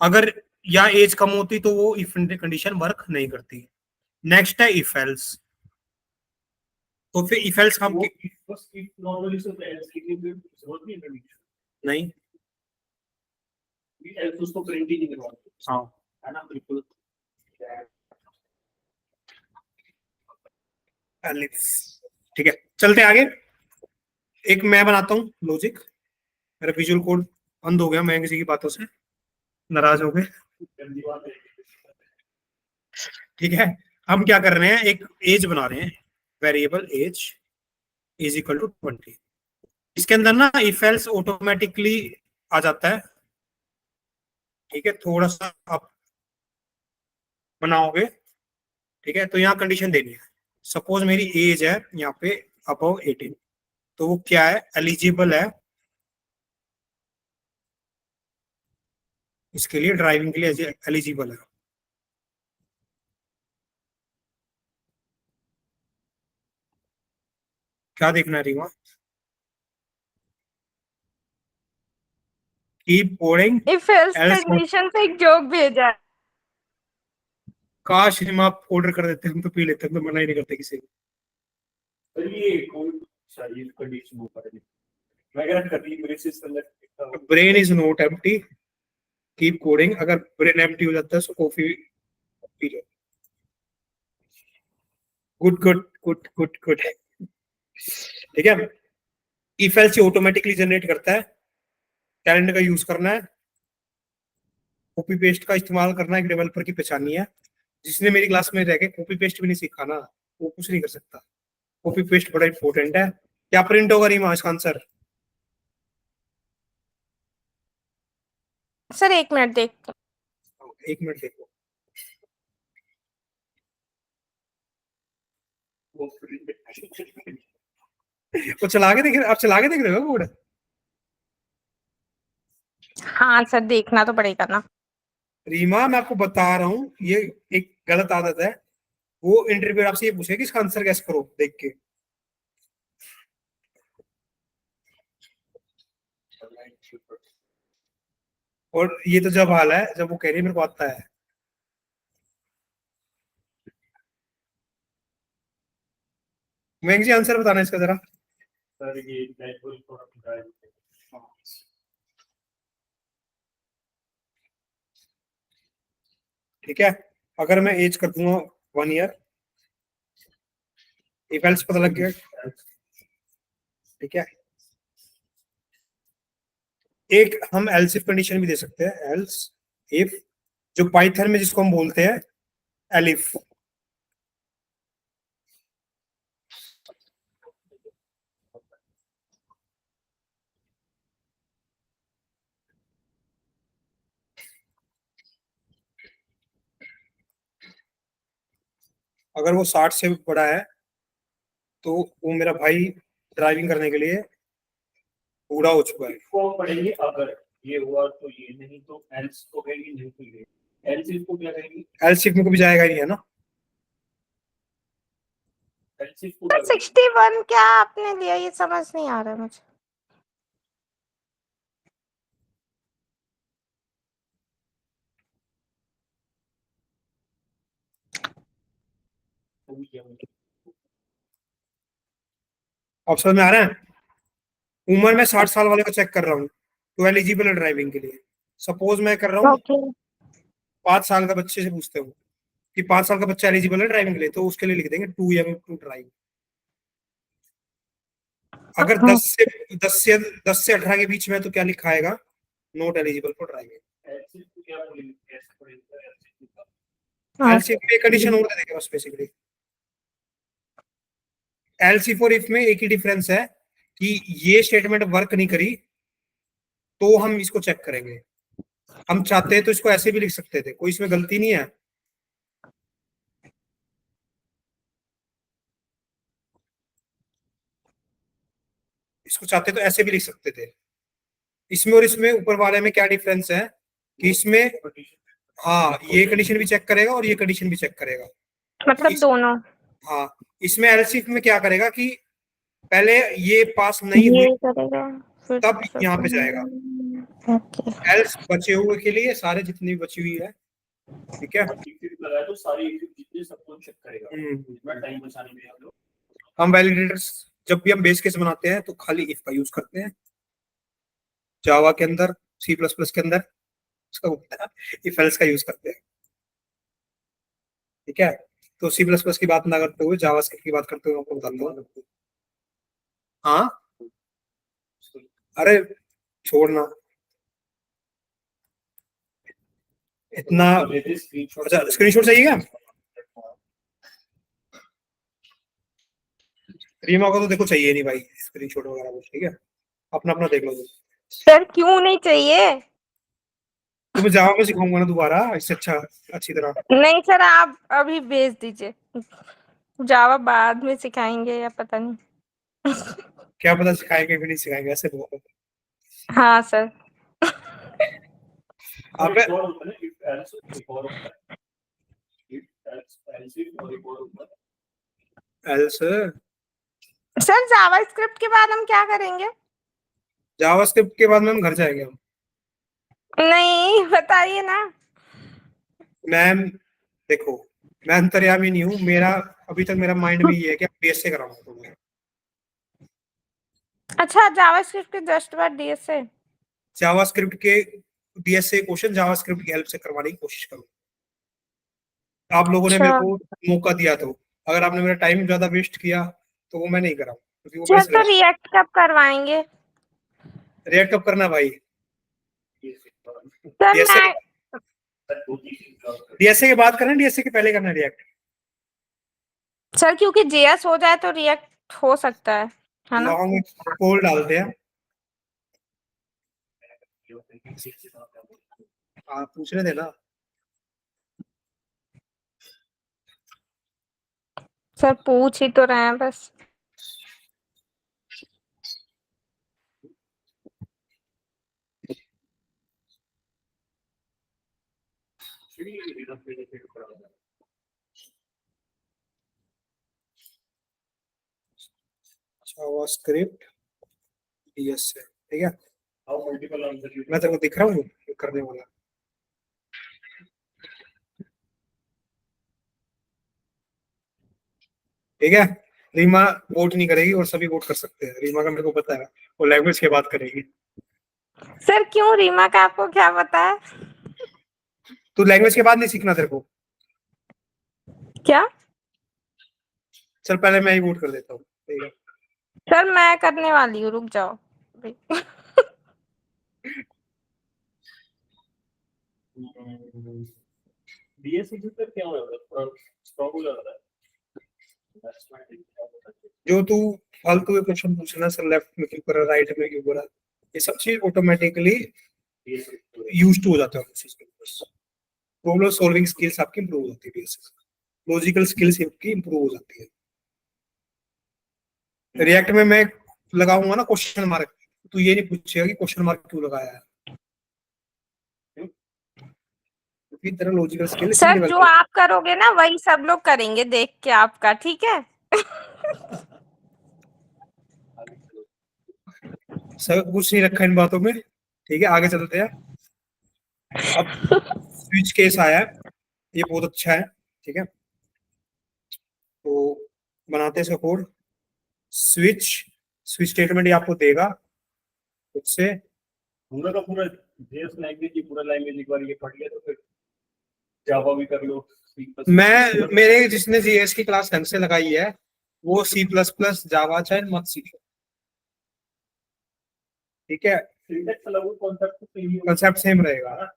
अगर या एज कम होती तो वो इफ कंडीशन वर्क नहीं करती। नेक्स्ट है इफ एल्स, तो फिर इफ एल्स हम वो बस if normally से else लिखने की जरूरत नहीं है, नहीं, else उसको प्रिंट ही नहीं करवाते, हाँ है ना? बिल्कुल एलिप्स, ठीक है चलते आगे। एक मैं बनाता हूँ लॉजिक, मेरा विजुअल कोड बंद हो गया, मैं किसी की बातों से नाराज हो गए, गंदी बात है। ठीक है? हम क्या कर रहे हैं, एक एज बना रहे हैं, variable age is equal to 20, इसके अंदर ना इफ एल्स ऑटोमेटिकली आ जाता है, ठीक है? थोड़ा सा आप बनाओगे, ठीक है? तो यहाँ कंडीशन देनी है, सपोज मेरी एज है यहाँ पे अबव 18, तो वो क्या है, एलिजिबल है इसके लिए, ड्राइविंग के लिए एलिजिबल है। क्या देखना है Reema? Keep coding if else else, condition से एक जोक भेजा है। काश रीमा आप ऑर्डर कर देते, हम तो पी लेते, हम तो मना ही नहीं करते किसी को। पर ये कौन सा ये कंडीशन ऊपर है, मैं कह रहा कभी मेरे से अंदर brain is not empty, keep coding, अगर ब्रेन एम्प्टी हो जाता है तो कॉफी पी लो। Good good good good good, ठीक है? इफ एल्स ऑटोमेटिकली जनरेट करता है, कैलेंडर का यूज करना है, कॉपी पेस्ट का इस्तेमाल करना एक डेवलपर की पहचानी है, जिसने मेरी क्लास में रह के कॉपी पेस्ट भी नहीं सीखा ना, वो कुछ नहीं कर सकता। कॉपी पेस्ट बड़ा इंपॉर्टेंट है। क्या प्रिंट होगा रीमा इसका आंसर? सर एक मिनट देख। एक मिनट देखो, वो चला के देख रहे, आप चला के देख रहे हो कोड? हाँ सर देखना तो पड़ेगा ना। रीमा मैं आपको बता रहा हूँ, ये एक गलत आदत है। वो इंटरव्यू आपसे ये पूछे कि इसका आंसर गैस करो देख के, और ये तो जब हाल है जब वो कह रही है मेरे को आता है। मैं जी आंसर बताना इसका जरा। सर ये नेचुरल प्रोडक्ट है, ठीक है, अगर मैं एज कर दूंगा 1 ईयर, इफ एल्स पता लग गया, ठीक है? एक हम एल्स इफ कंडीशन भी दे सकते हैं, एल्स इफ, जो पाइथन में जिसको हम बोलते हैं एलिफ, अगर वो 60 से बड़ा है तो वो मेरा भाई ड्राइविंग करने के लिए बूढ़ा हो चुका है। इसको पढ़ेंगे अगर ये हुआ तो ये, नहीं तो एल्स को कहेंगे, नहीं तो ये एल्स इसको क्या कहेंगे, एल्स इफ में कभी जाएगा ही नहीं, है ना? एल्स इसको सर 61 क्या आपने लिया ये समझ नहीं आ रहा मुझे। ऑप्शन में आ रहा है, उम्र में 60 साल वाले को चेक कर रहा हूँ तो एलिजिबल है ड्राइविंग के लिए। सपोज मैं कर रहा हूँ ओके 5 साल का बच्चे से पूछते हो कि 5 साल का बच्चा एलिजिबल है ड्राइविंग के लिए, तो उसके लिए लिख देंगे टू यंग टू ड्राइव। अगर 10 से 18 के बीच में तो क्या लिखा आएगा, नॉट एलिजिबल फॉर ड्राइविंग। क्या बोलेंगे कैसे पढ़ेंगे हाँ, एलसी में एक कंडीशन और दे देगा बस बेसिकली। एलसी फॉर इफ में एक ही डिफरेंस है कि ये स्टेटमेंट वर्क नहीं करी तो हम इसको चेक करेंगे। हम चाहते हैं तो इसको ऐसे भी लिख सकते थे, कोई इसमें गलती नहीं है। इसको चाहते तो ऐसे भी लिख सकते थे। इसमें और इसमें ऊपर वाले में क्या डिफरेंस है कि इसमें हाँ ये कंडीशन भी चेक करेगा और ये कंडीशन भी चेक करेगा। मतलब इस- दोनों। हाँ इसमें एलसीफ में क्या करेगा कि पहले ये पास नहीं हुई ये करेगा फिर तब यहाँ पे जाएगा। ओके। एल्स बचे हुए के लिए सारे जितनी भी बची हुई है, ठीक है। लगाया तो सारी जितने सबको चेक करेगा हम्म। इतना टाइम बचाने में हम लोग हम वैलिडेटर्स जब भी हम बेस केस बनाते हैं तो खाली इफ का यूज करते हैं। जावा के अंदर, सी प्लस प्लस के अंदर उसका इफ एल्स का यूज करते हैं, ठीक है। तो सी प्लस प्लस की बात ना करते हुए जावास्क्रिप्ट की बात करते हुए आपको बताता हूँ। हाँ अरे छोड़ना इतना। अच्छा स्क्रीनशॉट चाहिए क्या? रीमा को तो देखो चाहिए नहीं भाई स्क्रीनशॉट वगैरह कुछ, ठीक है। अपना अपना देख लो तुम। सर क्यों नहीं चाहिए? तुम्हें जावा में सिखाऊंगा ना दोबारा इससे अच्छा अच्छी तरह। नहीं सर, आप अभी भेज दीजिए। जावा बाद में सिखाएंगे या पता नहीं। क्या पता सिखाएंगे कि नहीं सिखाएंगे, ऐसे बोलो। हाँ सर। अबे और होता है इफ एल्स एक और होता है इफ एल्स इफ और एक और होता है एल्स सर जावास्क्रिप्ट के बाद हम क्या करेंगे? जावास्क्रिप्ट के बाद में हम घर जाएंगे हम। नहीं बताइए ना। मैम देखो मैं अंतर्यामी नहीं हूँ, मेरा अभी तक मेरा माइंड में ये है कि बीएस से कराऊंगा तुम्हें। अच्छा, जावास्क्रिप्ट के जस्ट बाद डीएस से। जावास्क्रिप्ट के बीएस से क्वेश्चन जावास्क्रिप्ट की हेल्प से करवाने की कोशिश करो। आप लोगों ने मेरे अच्छा को मौका दिया तो, अगर आपने मेरा टाइम ज्यादा वेस्ट किया तो वो मैं नहीं कराऊं क्योंकि वो सर, मेरे तो से रिएक्ट कब करवाएंगे? रिएक्ट कब करना भाई? ये सर डीएसए मैं डीएसए के बाद करना, डीएसए के पहले करना रिएक्ट। सर क्योंकि जेएस हो जाए तो रिएक्ट हो सकता है ना? लॉन्ग कोल डालते हैं। हाँ पूछने देना। सर पूछ ही तो रहे हैं बस। जावास्क्रिप्ट डीएसए, ठीक है। हाउ मल्टीपल आंसर मैं तेरे को दिख रहा हूँ करने वाला, ठीक है। रीमा वोट नहीं करेगी और सभी वोट कर सकते हैं। रीमा का मेरे को पता है, वो लैंग्वेज के बात करेगी। सर क्यों, रीमा का आपको क्या पता है? तू लैंग्वेज के बाद नहीं सीखना तेरे को? क्या? चल पहले मैं ही वोट कर देता हूँ, ठीक है। सर मैं करने वाली हूँ, रुक जाओ। डीएससी पे क्या होगा स्ट्रांग हो जाता है जो तू फालतू के क्वेश्चन पूछना सर लेफ्ट में क्यों करा राइट में क्यों करा, ये सब चीज ऑटोमेटिकली यूज्ड हो जाता है उस चीज के ऊपर। प्रॉब्लम सॉल्विंग स्किल्स आपकी इंप्रूव होती है बेसिस, लॉजिकल स्किल्स आपकी इंप्रूव हो जाती है। रिएक्ट में मैं लगाऊंगा ना क्वेश्चन मार्क, तू ये नहीं पूछेगा कि क्वेश्चन मार्क क्यों लगाया है, क्योंकि तेरा लॉजिकल स्किल इसलिए सर जो डेवलप। आप करोगे ना वही सब लोग करेंगे देख के आपका, ठीक है? सब कुछ नहीं रखा इन बातों में, ठीक है। आगे चलते हैं। अब स्विच केस आया है, ये बहुत अच्छा है, ठीक है। तो बनाते हैं इसका कोड। स्विच स्विच स्टेटमेंट ये आपको देगा उससे। पूरा का पूरा जेएस लैंग्वेज की पूरा लैंग्वेज एक बार ये पढ़ लिया तो फिर जावा भी कर लो। मैं मेरे जिसने जीएस की क्लास ढंग से लगाई है वो सी प्लस प्लस जावा चाहे मत सीखो, ठीक है। सिंटैक्स अलग हो, कॉन्सेप्ट तो सेम ही होगा। कंसेप्ट सेम रहेगा।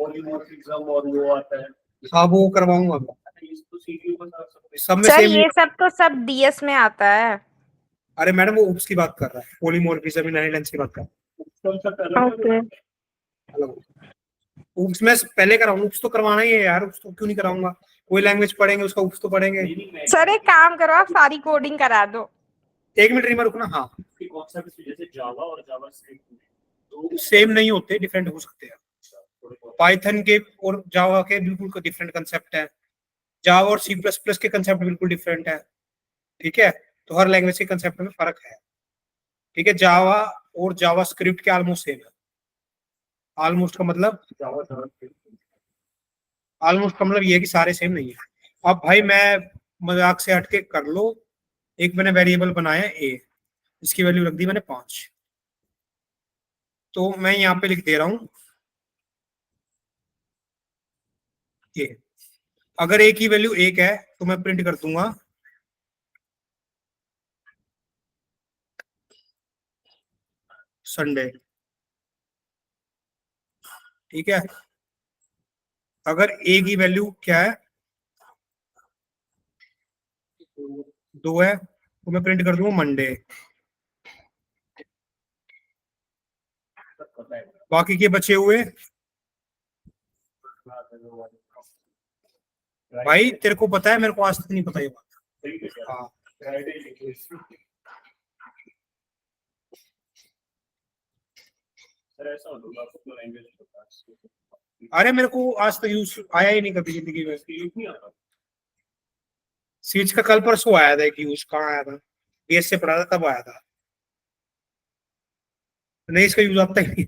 पॉलीमॉर्फिज्म और वो आता है। हाँ वो करवाऊंगा मैं। इसको सीपीयू पर कर सकते हैं। सब में सर सेम ये सब तो सब डीएस में आता है। अरे मैडम वो UPS की बात कर रहा है, पॉलीमॉर्फिज्म इनहेरिटेंस की बात कर कंसेप्ट अलग ओके है। रहा है। UPS में पहले कराऊंगा, UPS तो करवाना ही है यार, UPS तो क्यों नहीं कराऊंगा। कोई लैंग्वेज पढ़ेंगे उसका UPS तो पढ़ेंगे। सर एक काम करो, आप सारी कोडिंग करा दो। 1 मिनट रीमा रुकना। हाँ उसके कॉन्सेप्ट जैसे जावा और जावास्क्रिप्ट तो सेम नहीं होते, डिफरेंट हो सकते हैं। थोड़े बहुत पाइथन के और जावा के बिल्कुल डिफरेंट कंसेप्ट है। जावा और C++ के कंसेप्ट बिल्कुल डिफरेंट है। ठीक है, तो हर लैंग्वेज के कंसेप्ट में फर्क है। ठीक है, जावा और जावा स्क्रिप्ट के ऑलमोस्ट सेम है। ऑलमोस्ट का मतलब जावा जावास्क्रिप्ट ऑलमोस्ट का मतलब ये है कि सारे सेम नहीं है। अब भाई मैं मजाक से हटके कर लो, एक मैंने वेरिएबल बनाया ए, इसकी वैल्यू रख दी मैंने 5। तो मैं यहाँ पे लिख दे रहा हूँ ए। अगर ए की वैल्यू 1 है तो मैं प्रिंट कर दूंगा संडे। ठीक है, अगर ए की वैल्यू क्या है 2 है तो मैं प्रिंट कर दूंगा मंडे। पता है। बाकी के बचे हुए भाई तेरे को पता है, मेरे को आज तक नहीं पता ये बात। हाँ ऐसा होगा आपको लैंग्वेज पता है। अरे मेरे को आज तक यूज आया ही नहीं कभी जिंदगी में। यूज नहीं आता। सीज का कल परसों आया था एक यूज। कहाँ आया था, BS से पढ़ा था तब आया था। नहीं इसका यूज आता ही नहीं।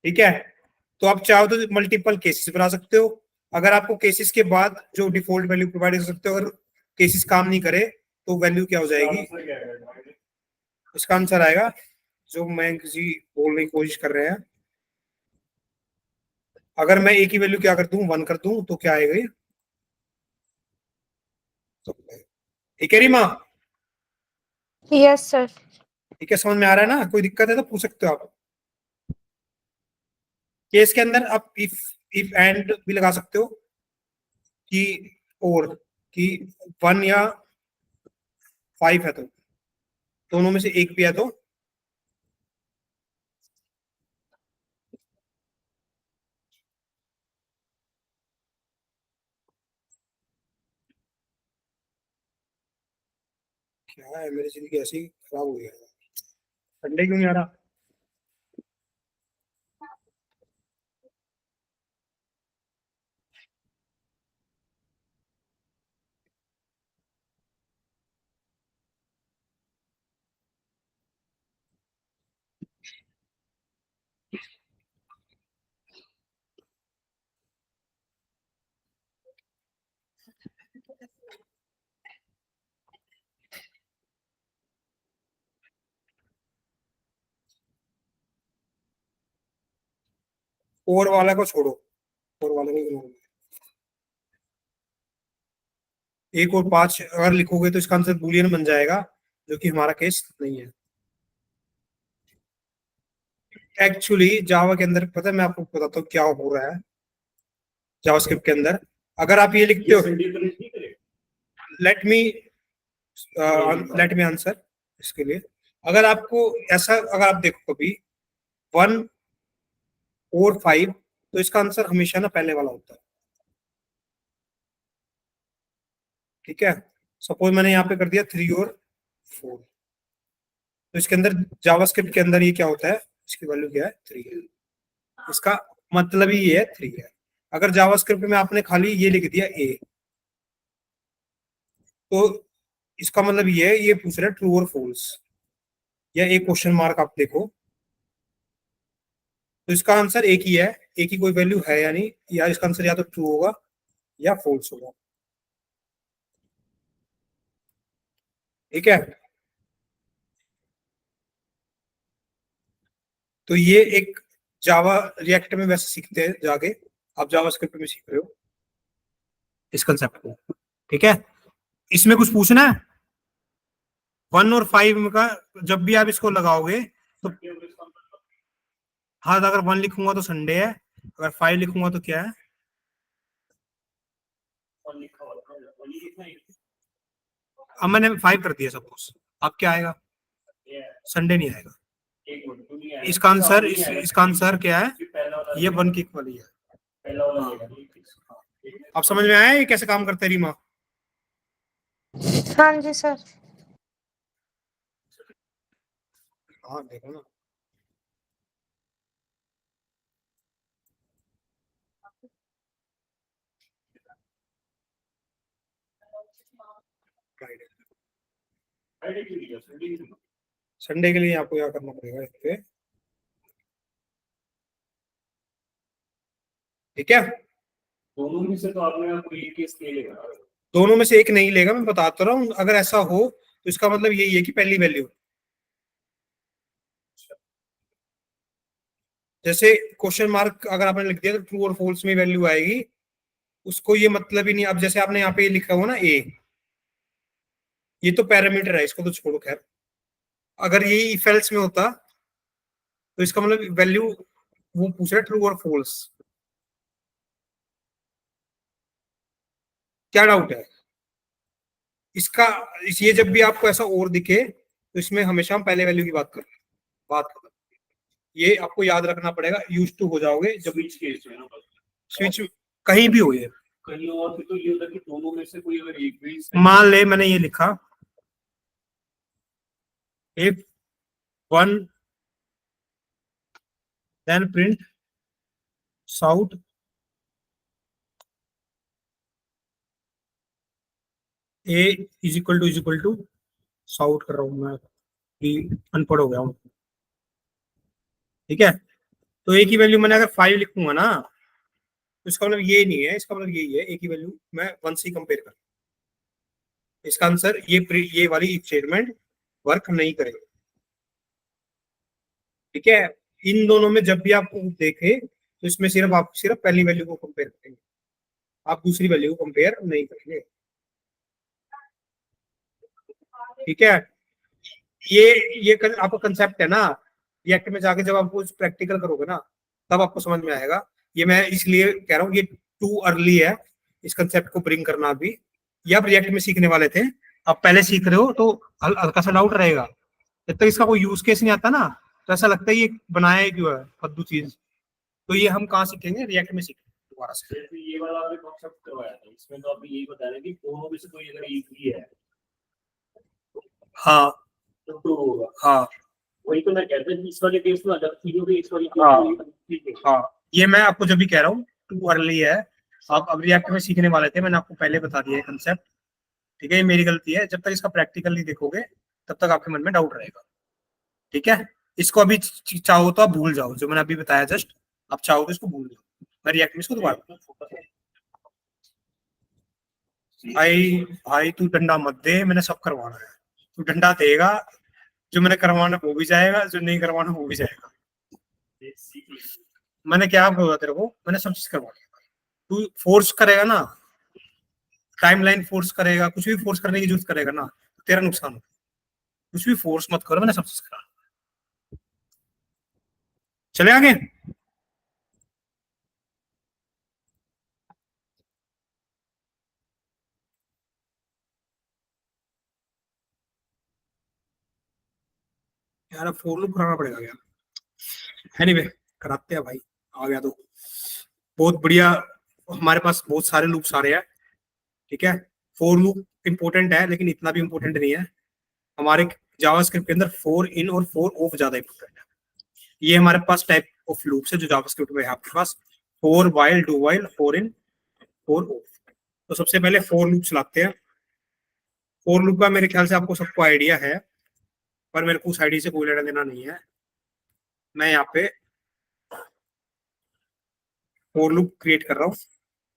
ठीक है, तो आप चाहो तो मल्टीपल केसेस बना सकते हो। अगर आपको केसेस के बाद जो डिफॉल्ट वैल्यू प्रोवाइड कर सकते हो, अगर केसेस काम नहीं करे तो वैल्यू क्या हो जाएगी। इसका आंसर आएगा जो मैं किसी बोलने की कोशिश कर रहे हैं। अगर मैं ए की वैल्यू क्या कर दूं 1 कर दूं तो क्या आएगा ये। ठीक है रीमा, यस सर। ठीक है समझ में आ रहा है ना, कोई दिक्कत है तो पूछ सकते हो आप। केस के अंदर आप इफ एंड भी लगा सकते हो कि और कि 1 या 5 है तो दोनों में से एक भी है तो क्या है। मेरी जिंदगी ऐसी खराब हो गई है, संडे क्यों नहीं आ रहा। और वाला को छोड़ो, और वाले को इग्नोर। एक और 5 अगर लिखोगे तो इसका आंसर बूलियन बन जाएगा, जो कि हमारा केस नहीं है। एक्चुअली जावा के अंदर पता है, मैं आपको बताता हूँ क्या हो रहा है जावास्क्रिप्ट के अंदर। अगर आप ये लिखते हो लेट मी आंसर इसके लिए। अगर आपको ऐसा, अगर आप देखो कभी 1 और 5 तो इसका आंसर हमेशा ना पहले वाला होता है। ठीक है, सपोज मैंने यहाँ पे कर दिया 3 और 4, तो इसके अंदर जावास्क्रिप्ट के अंदर ये क्या होता है, इसकी वैल्यू क्या है 3 है। इसका मतलब ही ये है 3 है। अगर जावास्क्रिप्ट में आपने खाली ये लिख दिया ए तो इसका मतलब ये है, ये पूछ रहा है ट्रू और फॉल्स या एक क्वेश्चन मार्क आप देखो तो इसका आंसर एक ही है। एक ही कोई वैल्यू है या नहीं, या इसका आंसर या तो ट्रू होगा या फॉल्स होगा। ठीक है, तो ये एक जावा रिएक्ट में वैसे सीखते हैं जाके, आप जावा स्क्रिप्ट में सीख रहे हो इस कंसेप्ट को। ठीक है, इसमें कुछ पूछना है 1 और 5 का जब भी आप इसको लगाओगे तो हाँ, तो अगर 1 लिखूंगा तो संडे है, अगर 5 लिखूंगा तो क्या है? और लिखा हुआ था, और ये लिखना है, अब मैंने 5 कर दिया सपोज, अब क्या आएगा? ये है, संडे नहीं आएगा। एक मिनट, तो नहीं आएगा। इसका आंसर नहीं आएगा। इसका आंसर क्या है? फिर पहला वाला ये 1 के इक्वल ही है। पहला वाला हाँ। लेगा, ठीक है। अब समझ में आया ये कैसे काम करते हैं रीमा? हाँ जी सर। हाँ, देखो ना। फ्राइडे के लिए, संडे के लिए। संडे के लिए आपको क्या करना पड़ेगा इस पे? ठीक है, दोनों में से तो आपने कोई एक केस ले लेगा। दोनों में से एक नहीं लेगा, मैं बताता रहा हूँ। अगर ऐसा हो तो इसका मतलब यही है कि पहली वैल्यू, जैसे क्वेश्चन मार्क अगर आपने लिख दिया तो ट्रू और फॉल्स में वैल्यू आएगी, उसको ये मतलब ही नहीं। अब जैसे आपने यहाँ पे ये लिखा हुआ ना ए, ये तो पैरामीटर है, इसको तो छोड़ो खैर। अगर ये इफ एल्स में होता तो इसका मतलब वैल्यू वो पूछ रहा है ट्रू और फॉल्स। क्या डाउट है इसका? ये जब भी आपको ऐसा और दिखे तो इसमें हमेशा हम पहले वैल्यू की बात करें। ये आपको याद रखना पड़ेगा, यूज टू हो जाओगे जब स्विच केस में ना, बस। स्विच कहीं भी हो। ये कहीं और भी तो ये होता है कि दोनों में से कोई अगर एक भी मान ले मैंने ये लिखा if 1 then print shout a is equal to shout कर रहा हूँ मैं कि अनपढ़ हो गया हूँ। ठीक है, तो a की वैल्यू मैंने अगर 5 लिखूंगा ना तो इसका मतलब ये नहीं है, इसका मतलब यही है a की वैल्यू मैं 1 से कंपेयर कर। इसका आंसर ये वाली स्टेटमेंट वर्क नहीं करेगी। ठीक है, इन दोनों में जब भी आपको देखे तो इसमें सिर्फ आप सिर्फ पहली वैल्यू को कंपेयर करेंगे, आप दूसरी वैल्यू को कंपेयर नहीं करेंगे। ठीक है, ये आपका कंसेप्ट है ना, रिएक्ट में जाके जब आप कुछ प्रैक्टिकल करोगे ना तब आपको समझ में आएगा। ये मैं इसलिए कह रहा हूँ ये टू अर्ली है इस कंसेप्ट को ब्रिंग करना। अभी ये आप रिएक्ट में सीखने वाले थे, आप पहले सीख रहे हो तो हल्का सा डाउट रहेगा। जब तक इसका कोई यूज केस नहीं आता ना तो ऐसा लगता है ये बनाया ही क्यों है फद्दू चीज। तो ये हम कहाँ सीखेंगे? रिएक्ट में सीखेंगे दोबारा से। जैसे ये वाला आपने कॉन्सेप्ट करवाया था, इसमें तो आपने यही बताया था कि दोनों में से कोई अगर एक भी है हाँ तो ट्रू होगा। हाँ वही तो मैं कहता हूँ कि इस वाले केस में अगर चीजों के इस वाले हाँ। केस में ठीक है। हाँ, ये मैं आपको जब भी कह रहा हूँ टू अर्ली है, आप अब रिएक्ट में सीखने वाले थे, मैंने आपको पहले बता दिया है कंसेप्ट। ठीक है, ये मेरी गलती है, जब तक इसका प्रैक्टिकल नहीं देखोगे तब तक आपके मन में डाउट रहेगा। ठीक है, इसको अभी चाहो तो आप भूल जाओ जो मैंने अभी बताया जस्ट, आप चाहो तो इसको भूल जाओ। मैं रिएक्ट में इसको दोबारा भाई भाई तू डंडा मत दे, मैंने सब करवाना है। तू डंडा देगा, जो मैंने करवाना वो भी जाएगा, जो नहीं करवाना वो भी जाएगा। मैंने क्या बोला तेरे को? मैंने सब चीज करवानी है। तू फोर्स करेगा ना, टाइमलाइन फोर्स करेगा, कुछ भी फोर्स करने की जरूरत करेगा ना तो तेरा नुकसान होगा। कुछ भी फोर्स मत करो, मैंने सब चीज करा। चले आगे। यार फोर लूप कराना पड़ेगा क्या? एनीवे कराते हैं भाई, आ गया तो बहुत बढ़िया। हमारे पास बहुत सारे लूप्स आ रहे हैं। ठीक है, फोर लूप इंपॉर्टेंट है लेकिन इतना भी इंपॉर्टेंट नहीं है। हमारे जावास्क्रिप्ट के अंदर फोर इन और फोर ऑफ ज्यादा इंपॉर्टेंट है। ये हमारे पास टाइप ऑफ लूप्स है जो जावास्क्रिप्ट में है आपके पास, for while, do while, for in, for of. तो सबसे पहले फोर लूप चलाते हैं। फोर लूप का मेरे ख्याल से आपको सबको आइडिया है, पर मेरे को उस आइडिया से कोई लेना देना नहीं है। मैं यहाँ पे फोर लूप क्रिएट कर रहा हूँ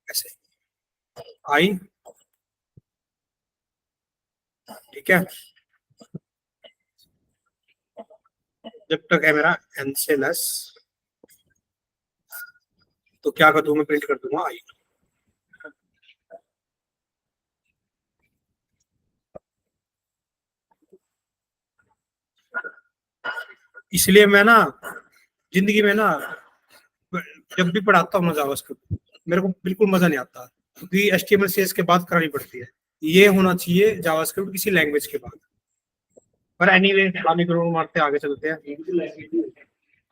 ऐसे आई। ठीक है, जब तक है मेरा एन से लेस तो क्या कर दूं मैं, प्रिंट कर दूंगा आई। इसलिए मैं ना जिंदगी में ना जब भी पढ़ाता हूँ ना जावास्क्रिप्ट, मेरे को बिल्कुल मजा नहीं आता, क्योंकि HTML CSS के बाद करानी पड़ती है। ये होना चाहिए जावास्क्रिप्ट किसी लैंग्वेज के बाद। पर एनीवे खाली ग्राउंड मारते आगे चलते हैं।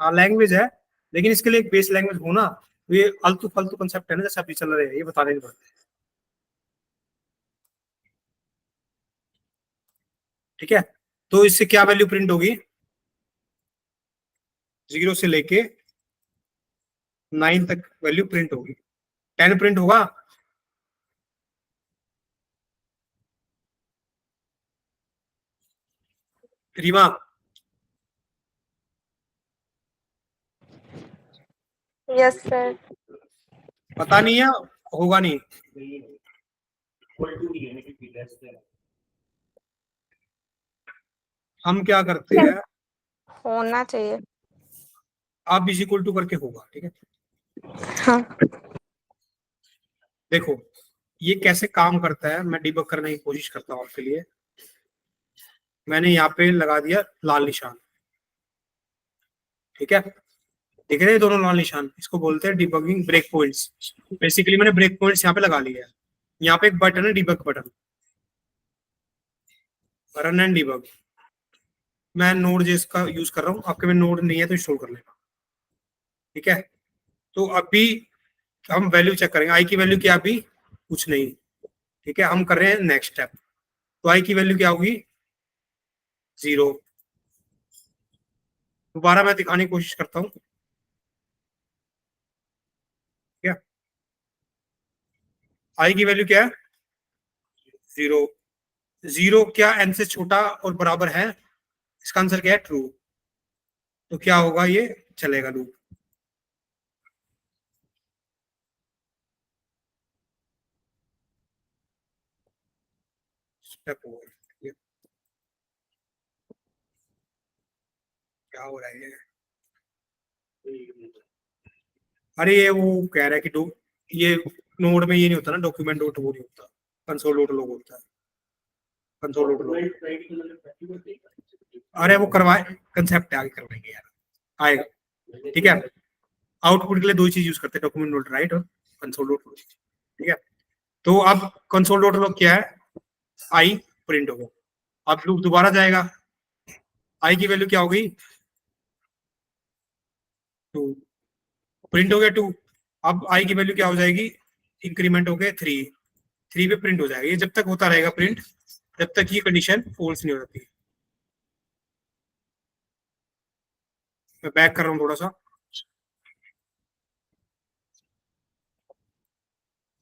हाँ लैंग्वेज है, लेकिन इसके लिए एक बेस लैंग्वेज होना, तो ये आलतू फालतू कंसेप्ट है ना जैसे अभी चल रहे हैं, ये बताने नहीं पड़ते। ठीक है, तो इससे क्या वैल्यू प्रिंट होगी, 0 से लेके 9 तक वैल्यू प्रिंट होगी। 10 प्रिंट होगा, रीमा? Yes sir. पता नहीं है, होगा नहीं। हम क्या करते हैं, होना चाहिए। आप इज इक्वल टू करके होगा, ठीक है। हाँ देखो ये कैसे काम करता है, मैं डिबग करने की कोशिश करता हूँ आपके लिए। मैंने यहाँ पे लगा दिया लाल निशान, ठीक है, दिख रहे हैं दोनों लाल निशान, इसको बोलते हैं डिबगिंग ब्रेक पॉइंट्स। बेसिकली मैंने ब्रेक पॉइंट्स यहाँ पे लगा लिया है। यहाँ पे एक बटन है debug button, run and debug. मैं नोड जेएस का यूज कर रहा हूँ, आपके में नोड नहीं है तो इंस्टॉल कर लेना, ठीक है। तो अभी हम वैल्यू चेक करेंगे, आई की वैल्यू क्या, अभी कुछ नहीं, ठीक है। हम कर रहे हैं नेक्स्ट स्टेप, तो आई की वैल्यू क्या होगी, 0। दोबारा मैं दिखाने की कोशिश करता हूँ, ठीक है। आई की वैल्यू क्या है, 0। 0 क्या n से छोटा और बराबर है, इसका आंसर क्या है, ट्रू। तो क्या होगा, ये चलेगा लूप। स्टेप ओवर, क्या हो रहा है, अरे ये वो कह रहा है कि ये नोड में ये नहीं होता ना, डॉक्यूमेंट डॉट वो नहीं होता, कंसोल डॉट लॉग होता है, कंसोल डॉट लॉग। अरे वो करवाए, कंसेप्ट आगे करवाएंगे यार, आएगा, ठीक है। आउटपुट के लिए दो ही चीज यूज करते हैं, डॉक्यूमेंट डॉट राइट और कंसोल डॉट लॉग, ठीक है। तो अब कंसोल डॉट लॉग क्या है, आई प्रिंट होगा। अब लूप दोबारा जाएगा, आई की वैल्यू क्या हो गई, 2, प्रिंट हो गया 2। अब आई की वैल्यू क्या हो जाएगी, इंक्रीमेंट हो गया 3, 3 पे प्रिंट हो जाएगा। ये जब तक होता रहेगा प्रिंट, जब तक ये कंडीशन फॉल्स नहीं हो जाती। मैं बैक कर रहा हूँ थोड़ा सा,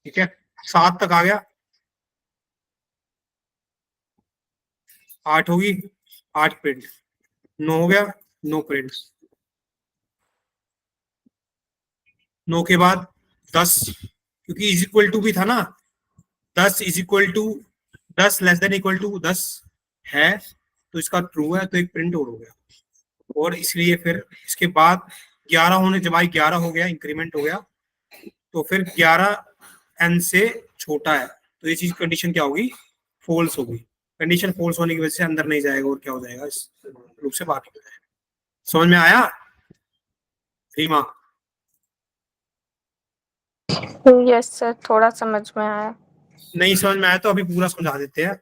ठीक है। 7 तक आ गया, 8 होगी, 8 प्रिंट, 9 हो गया, 9 प्रिंट, 9 के बाद 10, क्योंकि इज इक्वल टू भी था ना, 10 is equal to 10 less than equal to 10 है, तो इसका ट्रू है, तो एक प्रिंट और हो गया। और इसलिए फिर इसके बाद 11 होने, जब आई 11 हो गया, इंक्रीमेंट हो गया, तो फिर 11 n से छोटा है, तो ये चीज कंडीशन क्या होगी, फॉल्स होगी। कंडीशन फॉल्स होने की वजह से अंदर नहीं जाएगा, और क्या हो जाएगा, इस लूप से बाहर निकल जाएगा। समझ में आया रीमा? यस सर, थोड़ा समझ में आया। नहीं समझ में आया तो अभी पूरा समझा देते हैं।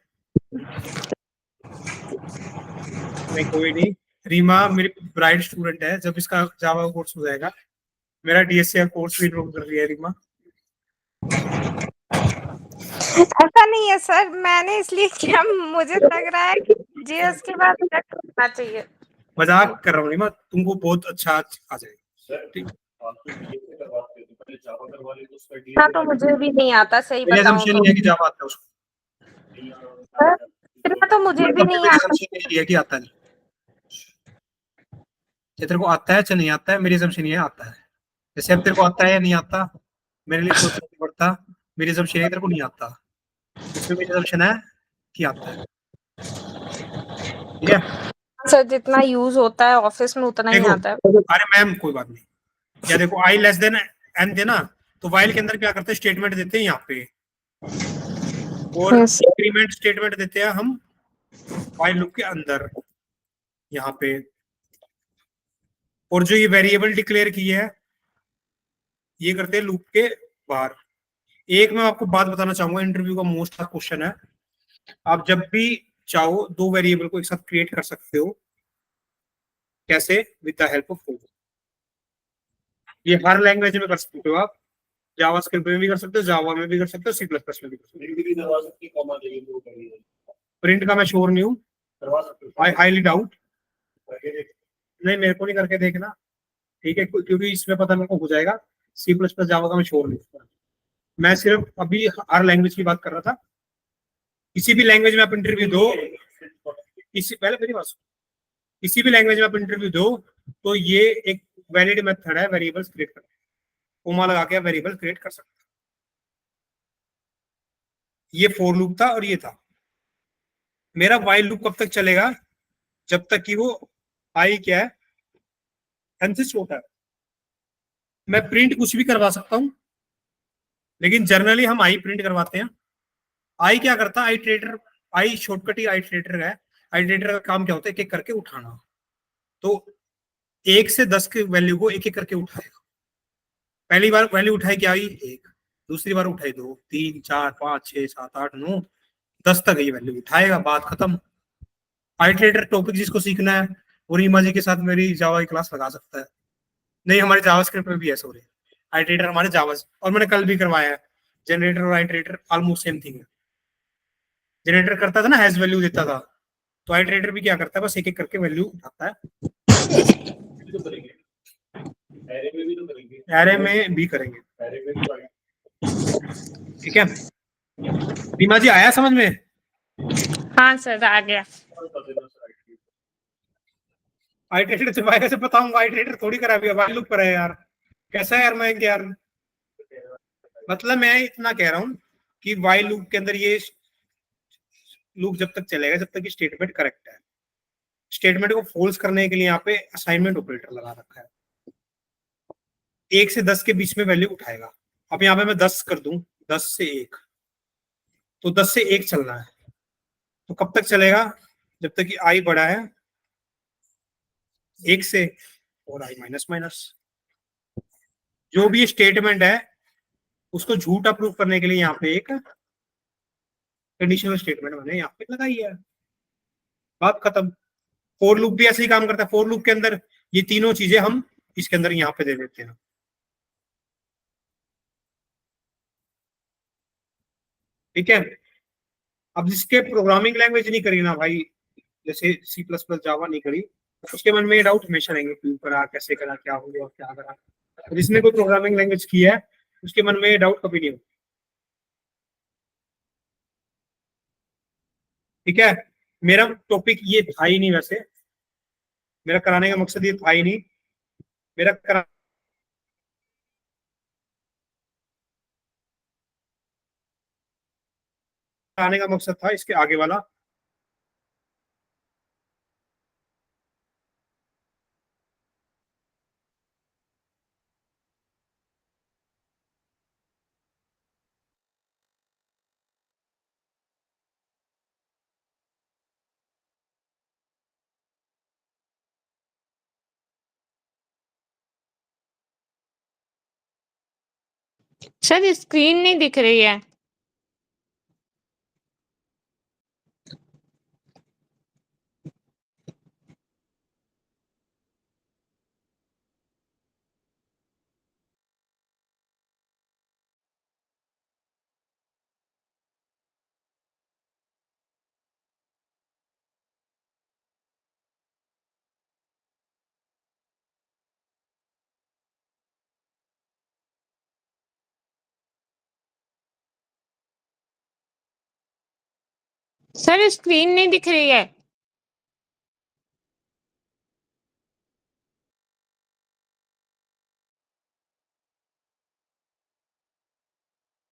नहीं कोई नहीं, रीमा मेरी ब्राइट स्टूडेंट है, जब इसका जावा कोर्स हो जाएगा, मेरा डीएससी का कोर्स भी ड्रॉप कर दिया है रीमा। ऐसा नहीं है सर, मैंने इसलिए किया, मुझे लग रहा है कि जीएस के बाद नेट होना चाहिए। मजाक कर रहा हूँ रीमा, तुमको बहुत अच्छा आ जाएगा, ठीक। हाँ तो मुझे भी नहीं आता, सही मेरी बताऊं assumption तो। ये है कि जावा आता है उसको, सर, इतना तो मुझे भी नहीं मेरी आता। assumption ये है कि आता नहीं। ये तेरे को आता है चाहे नहीं आता है, मेरी assumption ये आता है। जैसे अब तेरे को आता है या नहीं आता, मेरे लिए सोचना नहीं पड़ता, मेरी assumption है तेरे को नहीं आता, इसमें मेरी assumption है कि आता है, ठीक है। सर जितना यूज होता है ऑफिस में उतना ही देखो, आता है। अरे मैम कोई बात नहीं, या देखो आई लेस देन एन देना, तो वाइल के अंदर क्या करते हैं, स्टेटमेंट देते हैं यहाँ पे, और Yes. इंक्रीमेंट स्टेटमेंट देते हैं हम वाइल लूप के अंदर, यहाँ पे और जो ये वेरिएबल डिक्लेयर की है ये करते हैं लूप के बाहर। एक मैं आपको बात बताना चाहूंगा, इंटरव्यू का मोस्ट क्वेश्चन है, आप जब भी चाहो दो वेरिएबल को एक साथ क्रिएट कर सकते हो। कैसे? With the help of for. ये हर लैंग्वेज में कर सकते हो आप, जावास्क्रिप्ट में भी कर सकते हो, जावा में भी कर सकते हो, सी प्लस प्लस में भी कर सकते प्रिंट भी करवा सकती है, कॉमा देगी वो करेगी, हो। प्रिंट का मैं श्योर नहीं हूँ, करवा सकते हो। I highly doubt. करके देख। नहीं, मेरे को नहीं करके देखना, ठीक है, क्योंकि इसमें पता मेरे को हो जाएगा। सी प्लस प्लस जावा का मैं श्योर नहीं हूँ। मैं सिर्फ अभी हर लैंग्वेज की बात कर रहा था। किसी भी लैंग्वेज में आप इंटरव्यू दो, पहले मेरी बात सुनो, किसी भी लैंग्वेज में आप इंटरव्यू दो तो ये एक वैलिड मेथड है वेरिएबल्स क्रिएट करने, कोमा लगा के वेरिएबल क्रिएट कर सकते हैं। ये फॉर लूप था और ये था। मेरा वाइल लूप कब तक चलेगा? जब तक कि वो आई क्या है, कंसिस्ट होता है। मैं प्रिंट कुछ भी करवा सकता हूं, लेकिन जनरली हम आई प्रिंट करवाते हैं। आई क्या करता है? आई ट्रेडर, आई शॉर्टकट ही आई ट्रेडर है। आई ट्रेडर का काम क्या होता है? एक एक करके उठाना। तो 1 से 10 के वैल्यू को एक एक करके उठाएगा। पहली बार वैल्यू उठाई क्या आई? 1, दूसरी बार उठाई 2, 3, 4, 5, 6, 7, 8, 9, 10 तक ये वैल्यू उठाएगा, बात खत्म। आई ट्रेडर टॉपिक जिसको सीखना है वो रीमा जी के साथ मेरी जावा की क्लास लगा सकता है। नहीं, हमारे जावास्क्रिप्ट में भी है, सॉरी, आई ट्रेडर हमारे जावा, और मैंने कल भी करवाया है। जनरेटर और आई ट्रेडर ऑलमोस्ट सेम थिंग है। जनरेटर करता था ना, हैज वैल्यू देता था, तो आई ट्रेडर भी क्या करता है? बस एक एक करके वैल्यू उठाता है। तो करेंगे, एरे में भी तो करेंगे, एरे में भी करेंगे, एरे में भी करेंगे। ठीक है। रीमा जी आया समझ में? हाँ सर, आ गया। आई ट्रेडर से भाई कैसे बताऊंगा? आई ट्रेडर थोड़ी करा भी, वाइल लूप करा है यार। कैसा है यार मैं यार, मतलब मैं इतना कह रहा हूं कि वाइल लूप के अंदर ये लूप जब तक चलेगा जब तक स्टेटमेंट करेक्ट है। स्टेटमेंट को फॉल्स करने के लिए यहाँ पे असाइनमेंट ऑपरेटर लगा रखा है। 1 से 10 के बीच में वैल्यू उठाएगा। अब यहाँ पे मैं 10 कर दूं, 10 से 1, तो 10 से 1 चलना है। तो कब तक चलेगा? जब तक कि आई बड़ा है 1 से और आई माइनस माइनस। जो भी स्टेटमेंट है उसको झूठा प्रूव करने के लिए यहाँ पे एक कंडीशनल स्टेटमेंट मैंने यहाँ पे लगाई है, बात खत्म। फॉर लूप भी ऐसे ही काम करता है। फॉर लूप के अंदर ये तीनों चीजें हम इसके अंदर यहाँ पे दे देते हैं, ठीक है। अब जिसके प्रोग्रामिंग लैंग्वेज नहीं करी ना भाई, जैसे सी प्लस प्लस जावा नहीं करी, उसके मन में ये डाउट हमेशा रहेंगे, क्यों करा, कैसे करा, क्या हो गया, क्या करा। जिसने कोई प्रोग्रामिंग लैंग्वेज की है उसके मन में ये डाउट कभी नहीं हो, ठीक है। मेरा टॉपिक ये था ही नहीं वैसे, मेरा कराने का मकसद ये था ही नहीं। मेरा कराने का मकसद था इसके आगे वाला। सर स्क्रीन नहीं दिख रही है। सर स्क्रीन नहीं दिख रही है।